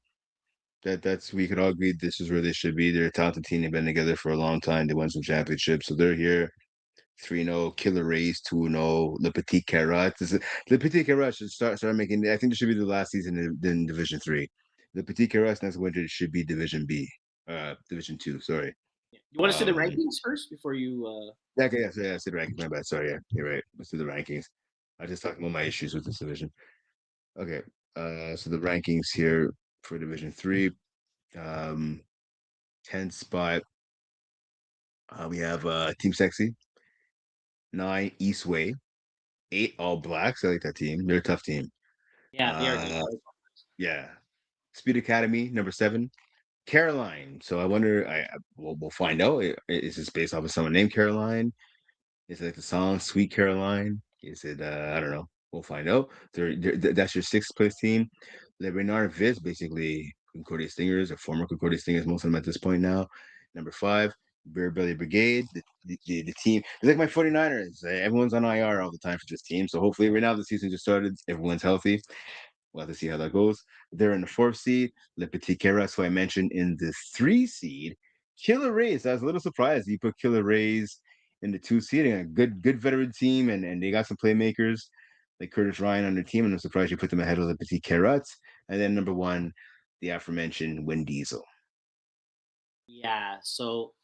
That's we could all agree this is where they should be. They're a talented team. They've been together for a long time. They won some championships, so they're here. 3-0, Killer Rays 2-0, Le Petit Carrot. Le Petit Carrot should start making. I think this should be the last season in Division Three. Le Petit Carrot next winter should be Division B, Division Two. Sorry. You want to see the Um, rankings first before you? yeah, okay, yeah, so yeah, I said rankings. My bad. Sorry, yeah, you're right. Let's do the rankings. I was just talking about my issues with this division. Okay, so the rankings here for Division Three. Um, 10th spot. We have Team Sexy, 9 Eastway, 8 All Blacks. I like that team. They're a tough team. Yeah, they are good. Uh, yeah. Speed Academy, number 7, Caroline. So I wonder. We'll find out. Is this based off of someone named Caroline? Is it like the song "Sweet Caroline"? Is it? I don't know. We'll find out. That's your sixth place team. Le Renard Viz, basically Concordia Stingers, or former Concordia Stingers, most of them at this point now. Number 5, Beer Belly Brigade, the team. It's like my 49ers. Everyone's on IR all the time for this team. So hopefully, right now the season just started. Everyone's healthy. We'll have to see how that goes. They're in the 4th seed. Le Petit Keras, who I mentioned in the 3 seed. Killer Rays. I was a little surprised you put Killer Rays in the 2 seed. A good veteran team, and they got some playmakers like Curtis Ryan on their team. And I'm surprised you put them ahead of the Petit Carrots. And then number 1, the aforementioned Win Diesel. Yeah. So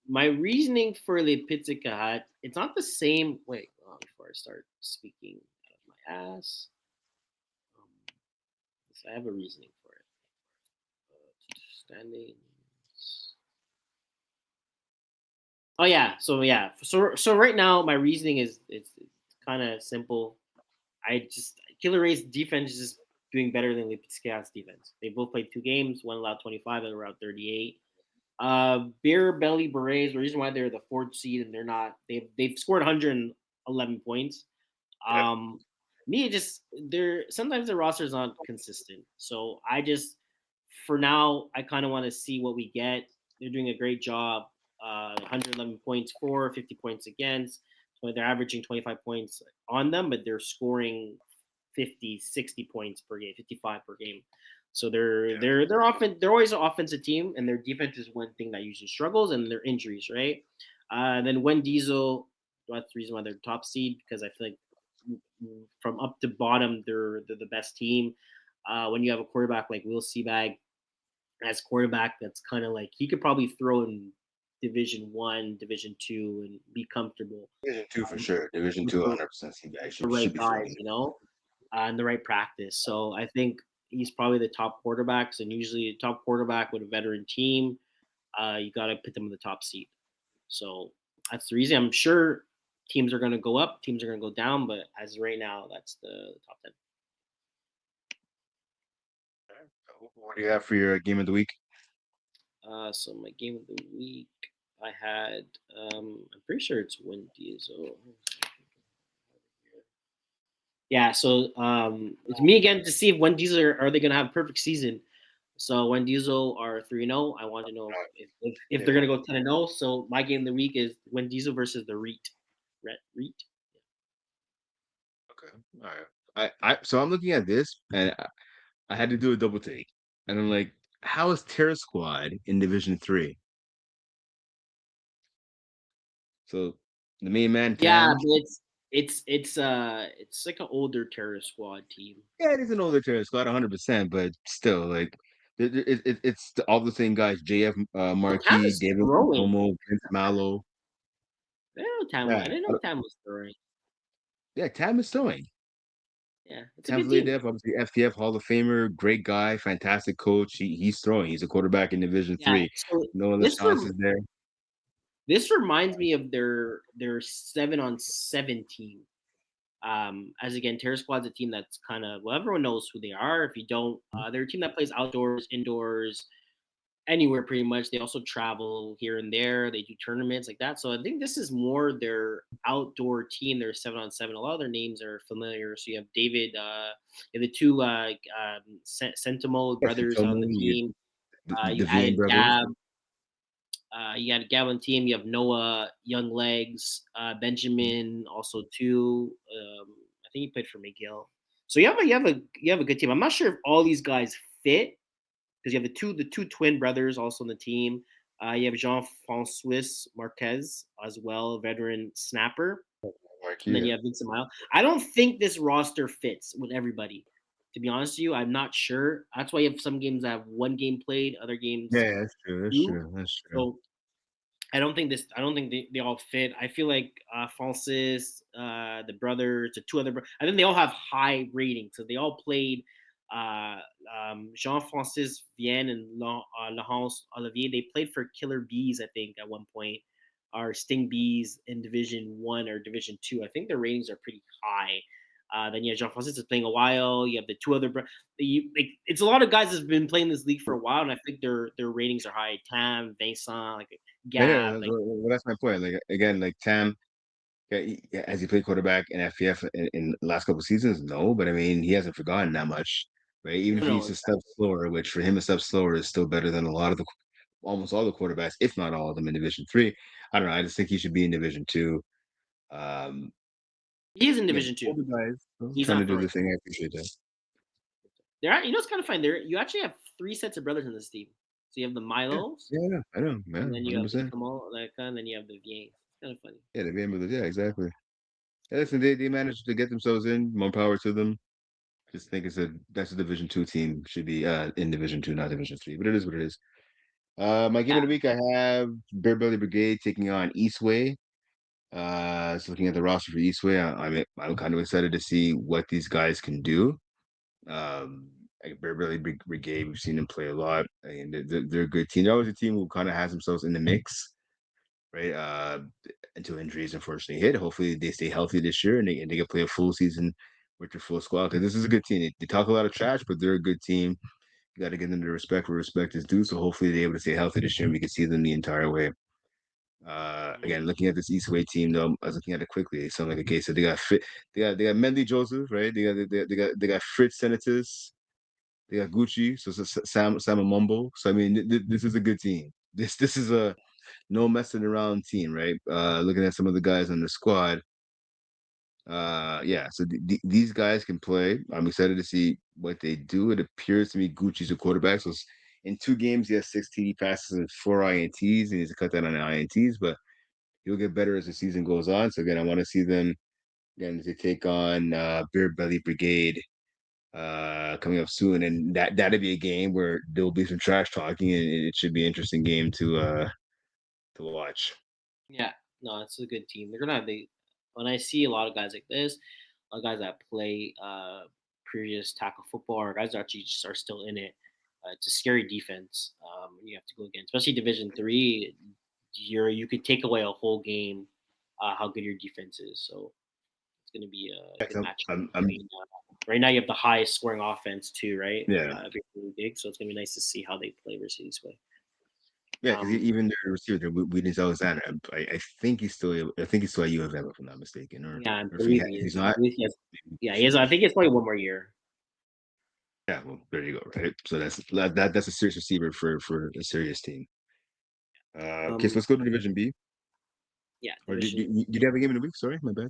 my reasoning for the Pizza Hut, it's not the same. Wait, before I start speaking out of my ass, um, I have a reasoning for it. Standings. Oh yeah. So right now my reasoning is it's kind of simple. I just Killer Ray's defense is just doing better than Lipska's defense. They both played 2 games. One allowed 25, the other allowed 38. Beer Belly Berets. The reason why they're the 4th seed and they're not, they've scored 111 points. Yep. Um, me just they're sometimes the roster is not consistent. So I just for now I kind of want to see what we get. They're doing a great job. 111 points for, 50 points against. So they're averaging 25 points on them, but they're scoring 50, 60 points per game, 55 per game. So they're always an offensive team, and their defense is one thing that usually struggles, and their injuries, right? Then when Diesel, that's the reason why they're top seed because I feel like from up to bottom they're the best team. When you have a quarterback like Will Seabag as quarterback, that's kind of like he could probably throw in Division 1, Division 2, and be comfortable Division 2 for sure. Division with 2, 100%. CBI the should right be guys, fine. and the right practice. So I think he's probably the top quarterbacks, and usually a top quarterback with a veteran team, you got to put them in the top seed. So that's the reason. I'm sure teams are going to go up, teams are going to go down, but as of right now, that's the top 10. What do you have for your game of the week? So my game of the week, I had, I'm pretty sure it's Win Diesel. Yeah, so it's me again to see if Win Diesel are they going to have a perfect season. So when Diesel are 3-0, I want to know if they're Yeah. gonna go 10-0. So my game of the week is when Diesel versus the Reet. Reet. Okay. All right. So I'm looking at this, and I had to do a double take, and I'm like, how is Terror Squad in Division 3? So the main man Yeah, Tam, but it's like an older terrorist squad team. yeah, it is an older Terror Squad, 100%, but still, like, it's all the same guys: JF Well, Tam Marquis, is David throwing. Como, Vince Mallow. I Yeah, didn't know Tam was throwing. yeah, Tam is throwing. Yeah, it's a Tam's good laid team. up, obviously FPF Hall of Famer, great guy, fantastic coach. He's throwing. He's a quarterback in Division Yeah. 3. So Noah this LaChance is there. this reminds me of their 7-on-7 team. As again, Terror Squad's a team that's kind of well, everyone knows who they are. If you don't, they're a team that plays outdoors, indoors, anywhere pretty much. They also travel here and there. They do tournaments like that. So I think this is more their outdoor team. They're 7-on-7. A lot of their names are familiar. So you have David, you have the two Sentinel Yes, you brothers told on the me team. the You Vian added brothers. Gab. You had Gab on the team. You have Noah, Young Legs, Benjamin, also too. I think he played for McGill. So you have a good team. I'm not sure if all these guys fit, because you have the two twin brothers also on the team. You have Jean-Francois Marquez as well, veteran snapper, Mark, and then yeah. you have Vincent Mile. I don't think this roster fits with everybody. To be honest with you, I'm not sure. That's why you have some games that have one game played, other games Yeah, that's true. That's two. true. That's true. So I don't think this. I don't think they all fit. I feel like Francis, the brothers, the two other. I think they all have high ratings. So they all played. Uh, Jean Francis Vienne and Laurence Olivier. They played for Killer Bees, I think, at one point, or Sting Bees in Division One or Division Two. I think their ratings are pretty high. Then yeah, Jean Francis is playing a while. You have the two other. Like it's a lot of guys that's been playing this league for a while, and I think their ratings are high. Tam, Vincent, like Yeah, Gab, like well, that's my point. Like again, like Tam, yeah, has he played quarterback in FPF in the last couple of seasons? No, but I mean, he hasn't forgotten that much, right? Even if he no, needs to step slower, which for him a step slower is still better than a lot of the almost all the quarterbacks, if not all of them in Division 3. I don't know. I just think he should be in Division 2. Um, he is in again, Division Two. older guys He's trying to not do for the right. thing. I appreciate that. You know, it's kind of fun. There, you actually have three sets of brothers in this team. So you have the Yeah, Milos, yeah, I know, and man, then you hundred have the percent. Kamal, and then you have the Viennes. It's kind of funny. Yeah, the game yeah, exactly. Yeah, listen, they managed to get themselves in. More power to them. Just think that's a Division 2 team should be in Division 2, not Division 3. But it is what it is. My game Yeah, of the week, I have Bear Belly Brigade taking on Eastway. So looking at the roster for Eastway, I'm kind of excited to see what these guys can do. Um, like Bear Belly Brigade, we've seen them play a lot, and they're a good team. They're always a team who kind of has themselves in the mix, right? Until injuries unfortunately hit. Hopefully they stay healthy this year and they can play a full season with their full squad. Because this is a good team. They talk a lot of trash, but they're a good team. You got to give them the respect where respect is due. So hopefully they're able to stay healthy this year and we can see them the entire way. Again, Mhm. looking at this Eastway team though, I was looking at it quickly. It sounds like a case. So they got fit. They got Mendy Joseph, right? They got Fritz Senatus. They got Gucci. So it's Sam Mumbo. So I mean, this is a good team. This is a no messing around team, right? Looking at some of the guys on the squad, yeah. So these guys can play. I'm excited to see what they do. It appears to me Gucci's a quarterback. So in 2 games, he has 6 TD passes and 4 INTs. He needs to cut that on the INTs, but he'll get better as the season goes on. So again, I want to see them again to take on Beer Belly Brigade coming up soon, and that'll be a game where there'll be some trash talking, and it should be an interesting game to watch. Yeah, no, it's a good team. They're gonna have the. When I see a lot of guys like this, a lot of guys that play previous tackle football, or guys that actually just are still in it. It's a scary defense. You have to go against, especially Division 3. You could take away a whole game. How good your defense is. So it's going to be a Yeah, good match. I'm Right now, you have the highest scoring offense too, right? yeah. Really big, so it's going to be nice to see how they play versus this way. Yeah, because Um, even their receiver, their Wheaton's Alexander, I think I think he's still at U of M if I'm not mistaken, yeah, I or if believe he if he's is. I not, believe he has. maybe Yeah, he is. I switch. think it's probably one more year. Yeah, well, there you go, right? So that's a serious receiver for a serious team. Okay, so Um, let's go to Division B. yeah, Or division. did you have a game in the week? Sorry, my bad.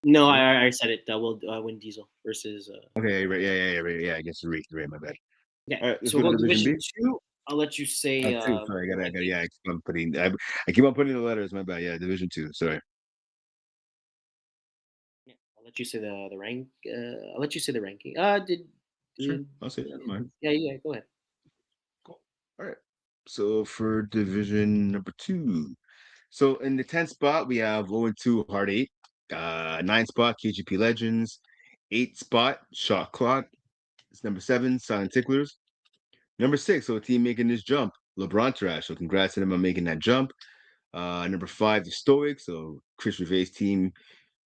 No, Sorry. I said it. Will win Diesel versus. Okay, right, yeah, right, yeah. I guess you're right. My bad. Okay, All right, let's so go to we'll go Division B. Division 2. I'll let you say Two. Sorry, the yeah. rankings. I keep on putting the letters. My bad. Yeah, Division 2. Sorry. Yeah, I'll let you say the rank. I'll let you say the ranking. Sure, Did I'll say it. I don't mind. yeah. Go ahead. Cool. All right. So for Division 2, so in the 10th spot we have 0-2 Hard Eight, 9th spot KGP Legends, 8th spot Shot Clock. It's number 7 Silent Ticklers, number 6. So a team making this jump, LeBron Trash. So congrats to them on making that jump. Number 5 the Stoics. So Chris Rivet's team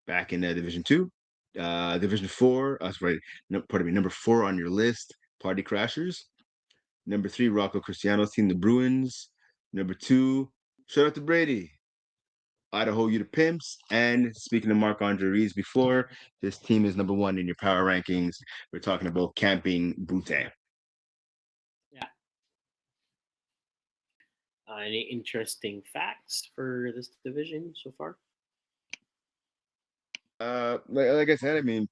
back in Division 2. Division 4, sorry, no, pardon me, number 4 on your list, Party Crashers. Number 3, Rocco Cristiano's team, the Bruins. Number 2, shout out to Brady, Idaho U the Pimps. And speaking of Marc-Andre Reeves before, this team is number 1 in your power rankings. We're talking about Camping Bhutan. Yeah. Any interesting facts for this division so far? Like I said, I mean,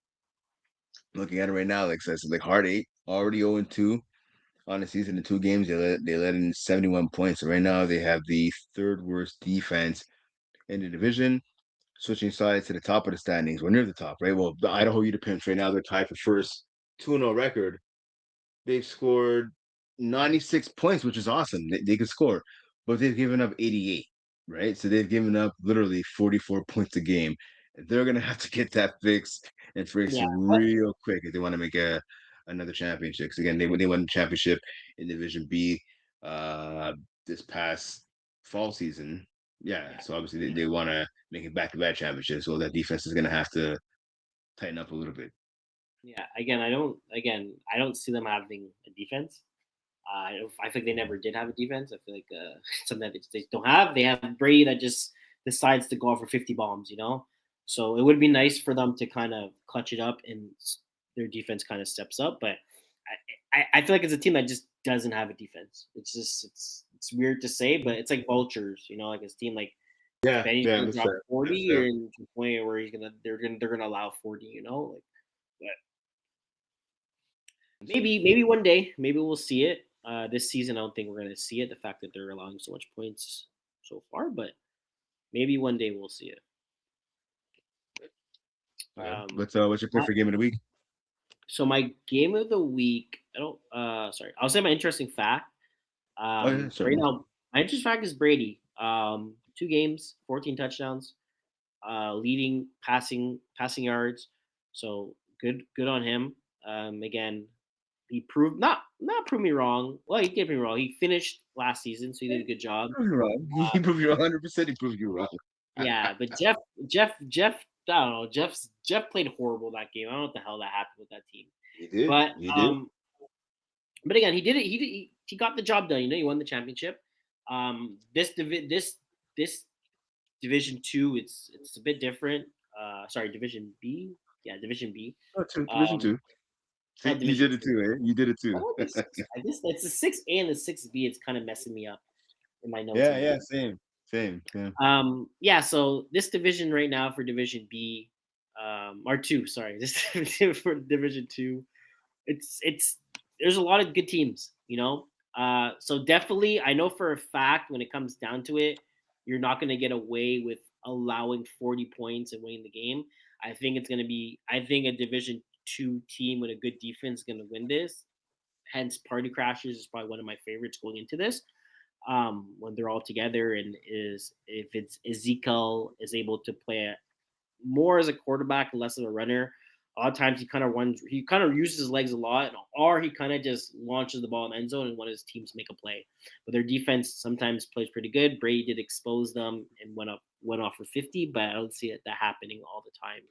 looking at it right now, like I said, like Hard Eight already 0-2. on the season in 2 games. They let in 71 points. So right now they have the third worst defense in the division. Switching sides to the top of the standings. We're near the top, right? Well, the Idaho Ute right now they're tied for first, 2-0 record. They've scored 96 points, which is awesome. They could score, but they've given up 88, right? So they've given up literally 44 points a game. They're gonna have to get that fixed and fixed Yeah, real quick if they want to make a another championship. Because again, they won the championship in Division B this past fall season. Yeah, yeah, so obviously they want to make it back-to-back championships. So that defense is gonna have to tighten up a little bit. yeah. Again, I don't see them having a defense. I think they never did have a defense. I feel like something that they don't have. They have Brady that just decides to go for 50 bombs, you know. So it would be nice for them to kind of clutch it up and their defense kind of steps up. But I feel like it's a team that just doesn't have a defense. It's just it's weird to say, but it's like vultures, you know, like this team like Yeah, Benny's yeah, gonna that's drop fair. That's 40 fair. or to the point where they're gonna allow 40, you know, like but That's fair. maybe one day, maybe we'll see it. This season, I don't think we're gonna see it. The fact that they're allowing so much points so far, but maybe one day we'll see it. Okay. Um, What's your pick my, for game of the week? so my game of the week, I don't. Sorry, I'll say my interesting fact. Oh yeah, Right certainly. now, my interesting fact is Brady. 2 games, 14 touchdowns, leading passing yards. So good on him. Again, he proved not proved me wrong. Well, he did me wrong. He finished last season, so he did a good job. Prove you wrong. He Uh, proved you 100%. He proved you wrong. yeah, but Jeff, I don't know. Jeff played horrible that game. I don't know what the hell that happened with that team. He did. But He did. but again, he did it. He got the job done. You know, he won the championship. This Division Two, it's a bit different. Sorry, Division B. Yeah, Division B. Oh, two, Division Um, two. See, you Division did it Two. too, eh? You did it Why too. would be six? I guess it's the 6A and the 6B. It's kind of messing me up in my notes Yeah, in my yeah, head. same, same, same. Yeah. So this division right now for Division B, or two. Sorry, this for Division Two. It's there's a lot of good teams. You know. So definitely, I know for a fact when it comes down to it, you're not going to get away with allowing 40 points and winning the game. I think it's going to be. I think a Division Two team with a good defense is going to win this. Hence, Party Crashers is probably one of my favorites going into this. When they're all together, and is if it's Ezekiel is able to play more as a quarterback and less of a runner. A lot of times he kind of runs, he kind of uses his legs a lot, or he kind of just launches the ball in the end zone and one of his teams make a play. But their defense sometimes plays pretty good. Brady did expose them and went off for 50, but I don't see that happening all the time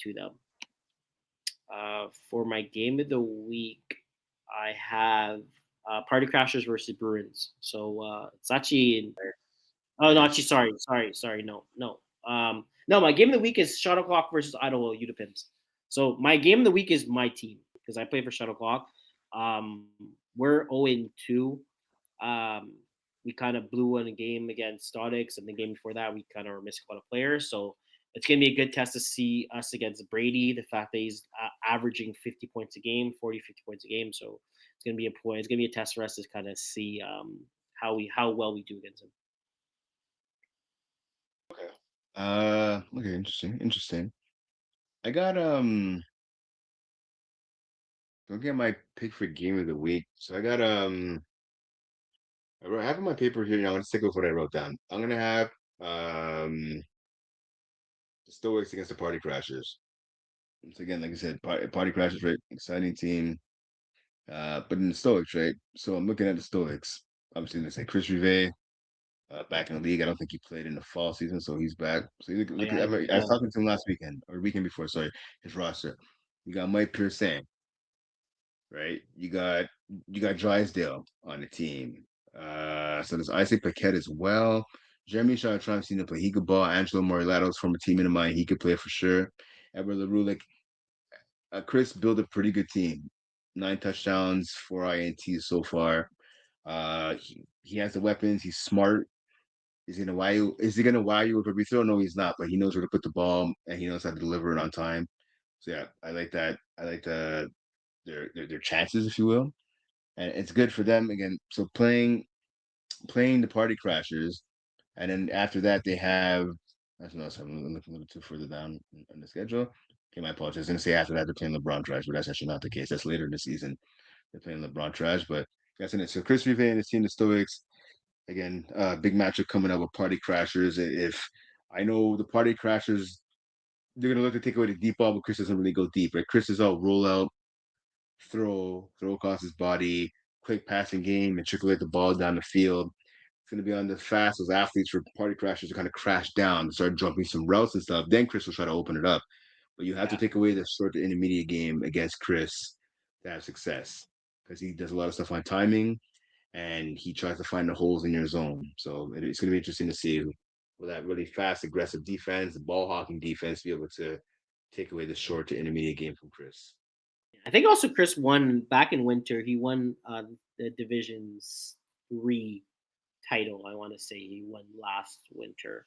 to them. For my game of the week, I have Party Crashers versus Bruins. So it's actually in. Oh no, actually, Nice. sorry. No. My game of the week is Shuttlecock versus Idaho Utah. So my game of the week is my team because I play for Shuttlecock. Um, we're 0-2. Um, we kind of blew in a game against Statics, and the game before that, we kind of were missing a lot of players. So it's going to be a good test to see us against Brady. The fact that he's averaging 50 points a game, 40, 50 points a game. So it's going to be a point. It's going to be a test for us to kind of see how well we do against him. Okay. Okay, interesting, interesting. I got Don't get my pick for game of the week. So I got I have on my paper here. Now I'm gonna stick with what I wrote down. I'm gonna have um the Stoics against the Party Crashers. Once again, like I said, Party Crashers, right? Exciting team. But in the Stoics, right? So I'm looking at the Stoics. Obviously, they say Chris Rive, back in the league. I don't think he played in the fall season, so he's back. So you Oh look yeah, at, I was talking to him last weekend or weekend before, sorry, his roster. You got Mike Pierce, right? You got Drysdale on the team. So there's Isaac Paquette as well. Jeremy Shaw trying to see him play. He could ball. Angelo Morilatos from a team of mine. He could play for sure. Edward LaRue, like Chris built a pretty good team. 9 touchdowns, 4 INTs so far. He has the weapons. He's smart. Is he gonna wow you with a free throw? No, he's not, but he knows where to put the ball and he knows how to deliver it on time. So yeah, I like that. I like their chances, if you will. and it's good for them again. So playing the Party Crashers, and then after that they have. That's no, I'm looking a little too further down in the schedule. Okay, my apologies. I was going to say after that they're playing LeBron Trash, but that's actually not the case. That's later in the season. They're playing LeBron Trash, but that's in it. So Chris Rive and his team, the Stoics, again, big matchup coming up with Party Crashers. If I know the Party Crashers, they're gonna look to take away the deep ball, but Chris doesn't really go deep, right? Chris is all roll out, throw across his body, quick passing game, and circulate the ball down the field. It's going to be on the fast. Those athletes for Party Crashers to kind of crash down, start jumping some routes and stuff. Then Chris will try to open it up. But you have to Yeah. take away the short to intermediate game against Chris to have success because he does a lot of stuff on timing and he tries to find the holes in your zone. So it's going to be interesting to see will that really fast, aggressive defense, the ball hawking defense, be able to take away the short to intermediate game from Chris. I think also Chris won back in winter. He won the Division's 3 title. I want to say he won last winter.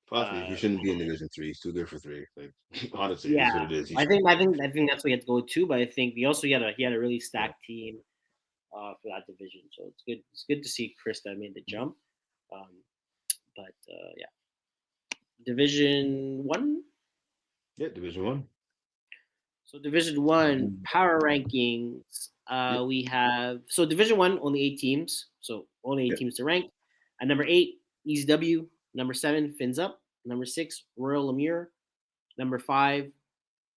Possibly he Uh, shouldn't be in Division Three. He's too good for three. Like honestly, it is what yeah, it is. He I should think be I in think Division I think that's what he had to go to. But I think he had a really Three. stacked team for that division. So it's good. It's good to see Chris that made the jump. Um, but yeah, Division One. Yeah, Division One. So Division One power rankings. Yep. We have so Division One only 8 teams. So only eight Yep. teams to rank. At number 8, ECW. Number 7, Fins Up. Number 6, Royal Lemure. Number 5,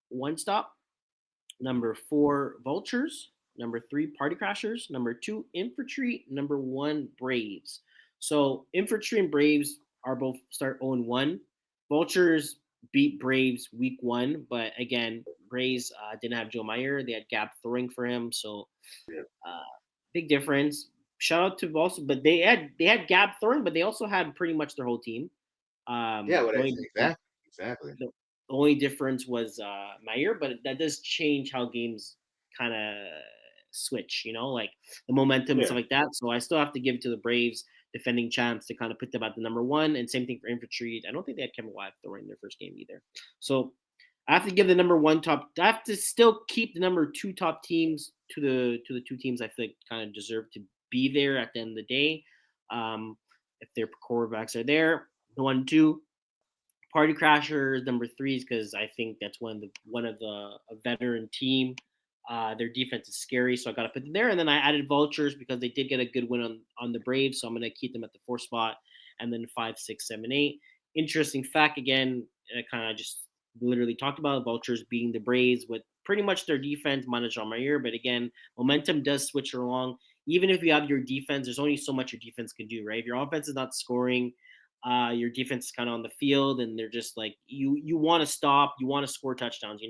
One Stop. Number 4, Vultures. Number 3, Party Crashers. Number 2, Infantry. Number 1, Braves. So Infantry and Braves are both start 0-1. Vultures beat Braves week 1, but again, Braves didn't have Joe Meyer. They had Gab throwing for him, so Yep. uh, big difference. Shout out to also, but they had Gab throwing, but they also had pretty much their whole team. Yeah. The What I only say difference exactly. Exactly. the only difference was Meyer, but that does change how games kind of switch, like the momentum and Yeah. stuff like that. So I still have to give it to the Braves, defending champs, to kind of put them at the number one. And same thing for Infantry. I don't think they had Kevin Wyatt throwing their first game either. So I have to give the number one top. I have to still keep the number two top teams to the two teams I think kind of deserve to be there at the end of the day. If their quarterbacks are there, the 1, 2. Party Crashers number 3 is because I think that's one of the a veteran team. Their defense is scary, so I got to put them there. And then I added Vultures because they did get a good win on the Braves, so I'm going to keep them at the 4 spot. And then 5, 6, 7, 8. Interesting fact again, kind of just literally talked about Vultures beating the Braves with pretty much their defense minus Jean Mayer. But again, momentum does switch along. Even if you have your defense, there's only so much your defense can do, right? If your offense is not scoring, your defense is kind of on the field, and they're just like you want to stop, you want to score touchdowns.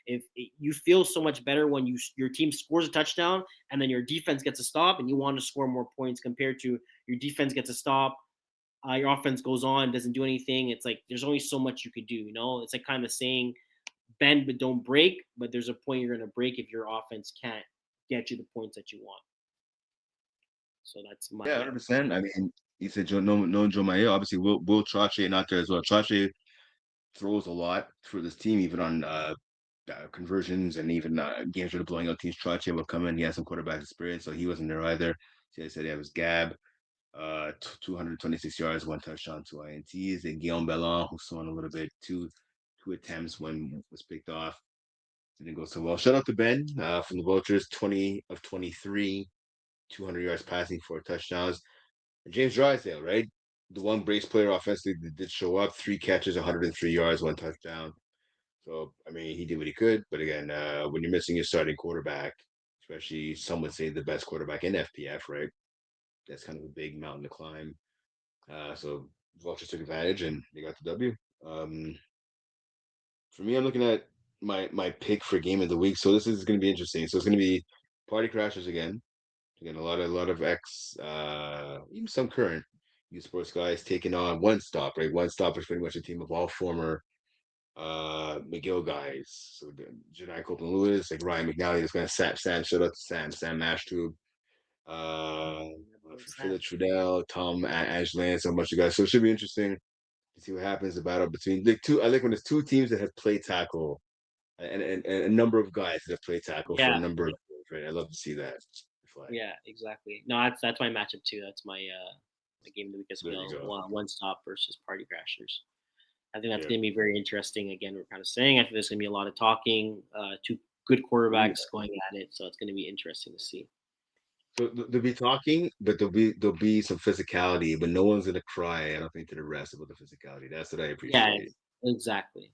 If you feel so much better when your team scores a touchdown and then your defense gets a stop, and you want to score more points compared to your defense gets a stop, your offense goes on, doesn't do anything. It's like there's only so much you could do. It's like kind of saying bend but don't break. But there's a point you're going to break if your offense can't get you the points that you want. So that's Yeah, my 100%. I mean, you said no Joe Mayo. Obviously, Will Trache not there as well. Trache throws a lot for this team, even on conversions and even games where they're blowing out teams. Trache will come in. He has some quarterback experience, so he wasn't there either. So I said he had his Gab, 226 yards, 1 touchdown, 2 INTs. And Guillaume Bellon, who's thrown a little bit, two attempts when was picked off. Didn't go so well. Shout out to Ben from the Vultures, 20 of 23, 200 yards passing, 4 touchdowns. And James Drysdale, right? The one brace player offensively that did show up, 3 catches, 103 yards, 1 touchdown. So, I mean, he did what he could. But again, when you're missing your starting quarterback, especially some would say the best quarterback in FPF, right? That's kind of a big mountain to climb. So Vultures took advantage and they got the W. Um, for me, I'm looking at my pick for game of the week. So this is going to be interesting. So it's going to be Party Crashers again. Again, a lot of ex, even some current youth sports guys taking on One Stop. Right, One Stop is pretty much a team of all former McGill guys. So Jedi Copeland Lewis, like Ryan McNally is going to Sam. Shout out to Sam Mashtube, uh, Philip Trudell, Tom Ashland, so much of guys. So it should be interesting to see what happens. The battle between the two. I like when there's two teams that have played tackle and a number of guys that have played tackle for a yeah. number of years, right? I love to see that. why. Yeah, exactly. No, that's my matchup too. That's my game of the week as There you well. go. One stop versus Party Crashers. I think that's Yeah. going to be very interesting. Again, we're kind of saying I think there's going to be a lot of talking. Two good Ooh. quarterbacks going at it, so it's going to be interesting to see. So they'll be talking, but there'll be some physicality, but no one's gonna cry. I don't think to the rest about the physicality. That's what I Yeah, appreciate. exactly,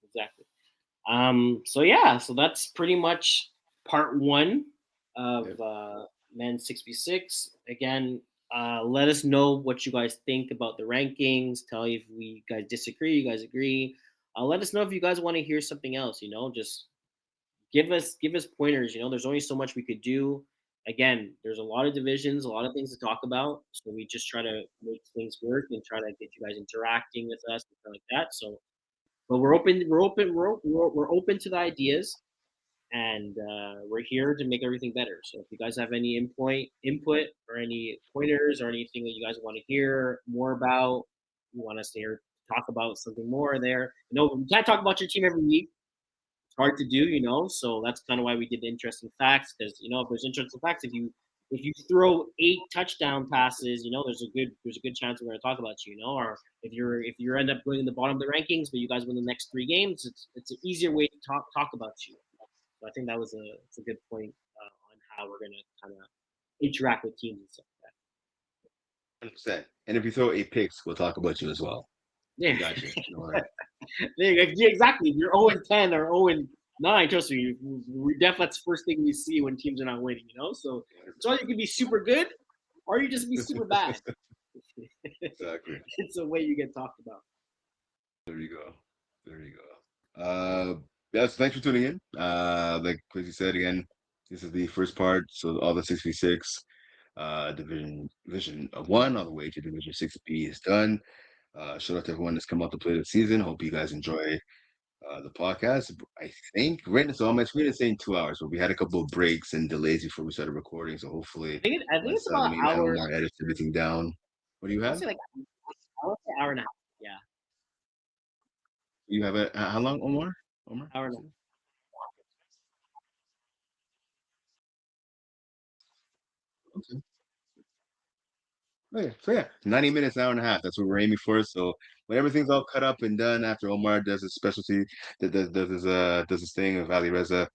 exactly. So yeah, so that's pretty much part one of Yep. Men 66. Again, let us know what you guys think about the rankings. Tell if we guys disagree, you guys agree. Let us know if you guys want to hear something else. Just give us pointers. There's only so much we could do. Again, there's a lot of divisions, a lot of things to talk about. So we just try to make things work and try to get you guys interacting with us and stuff like that. So but we're open to the ideas, and we're here to make everything better. So if you guys have any input or any pointers or anything that you guys want to hear more about, you want us to hear talk about something more there. We can't talk about your team every week. It's hard to do. So that's kind of why we did the interesting facts, because if there's interesting facts, if you throw 8 touchdown passes, there's a good chance we're going to talk about you. Or if you end up going in the bottom of the rankings, but you guys win the next 3 games, it's an easier way to talk about you. So I think it's a good point on how we're going to kind of interact with teams and stuff like 100%. And if you throw 8 picks, we'll talk about you as well. that. We got you. Don't worry. Yeah, exactly. If you're 0-10 or 0-9, trust me, that's the first thing we see when teams are not winning. So it's either you can be super good or you just be super bad. Exactly. It's the way you get talked about. There you go. There you go. Yes, thanks for tuning in. Like Quaysie said again, this is the first part. So all the 6v6 division 1 all the way to division 6B is done. Shout out to everyone that's come out to play this season. Hope you guys enjoy the podcast. I think right now, so on my screen it's saying 2 hours, but we had a couple of breaks and delays before we started recording. So hopefully, I think it's once about maybe hour. Omar edits everything down. What do you I would have? say like I would say hour and a half. Yeah, You have it? How long, Omar? Omar? hour and a half. Okay. Okay. So yeah, 90 minutes, an hour and a half. That's what we're aiming for. So when everything's all cut up and done after Omar does his specialty, does his thing of Ali Reza,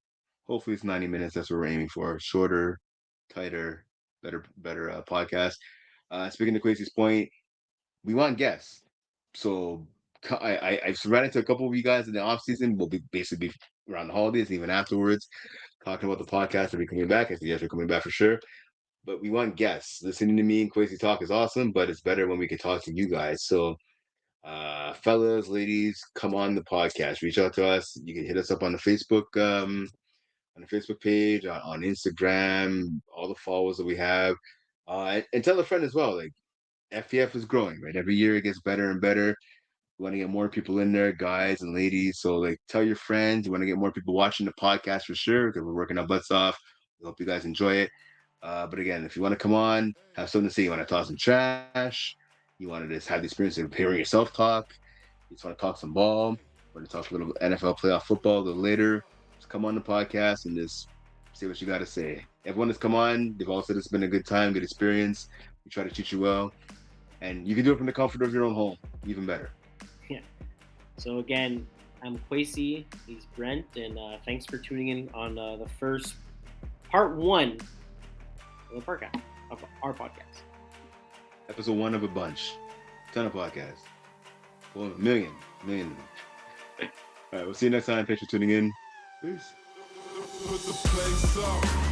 hopefully it's 90 minutes. That's what we're aiming for. Shorter, tighter, better podcast. Speaking to Quasey's point, we want guests. So I've ran into a couple of you guys in the off season. We'll be basically around the holidays and even afterwards, talking about the podcast and be coming back. I think you guys are coming back for sure. But we want guests. Listening to me and Quasi talk is awesome, but it's better when we can talk to you guys. So fellas, ladies, come on the podcast. Reach out to us. You can hit us up on the Facebook page, on Instagram, all the followers that we have. And tell a friend as well. Like FPF is growing, right? Every year it gets better and better. We want to get more people in there, guys and ladies. So like tell your friends. You want to get more people watching the podcast for sure, because we're working our butts off. We hope you guys enjoy it. But again, if you want to come on, have something to say, you want to talk some trash, you want to just have the experience of hearing yourself talk, you just want to talk some ball, want to talk a little NFL playoff football a little later, just come on the podcast and just say what you got to say. Everyone that's come on, they've all said it's been a good time, good experience. We try to treat you well, and you can do it from the comfort of your own home, even better. Yeah. So again, I'm Quaysie. He's Brent, and thanks for tuning in on the first part 1 of the podcast of our podcast. Episode 1 of a bunch, ton of podcasts, well, a million. All right, we'll see you next time. Thanks for tuning in. Peace. Put the place up.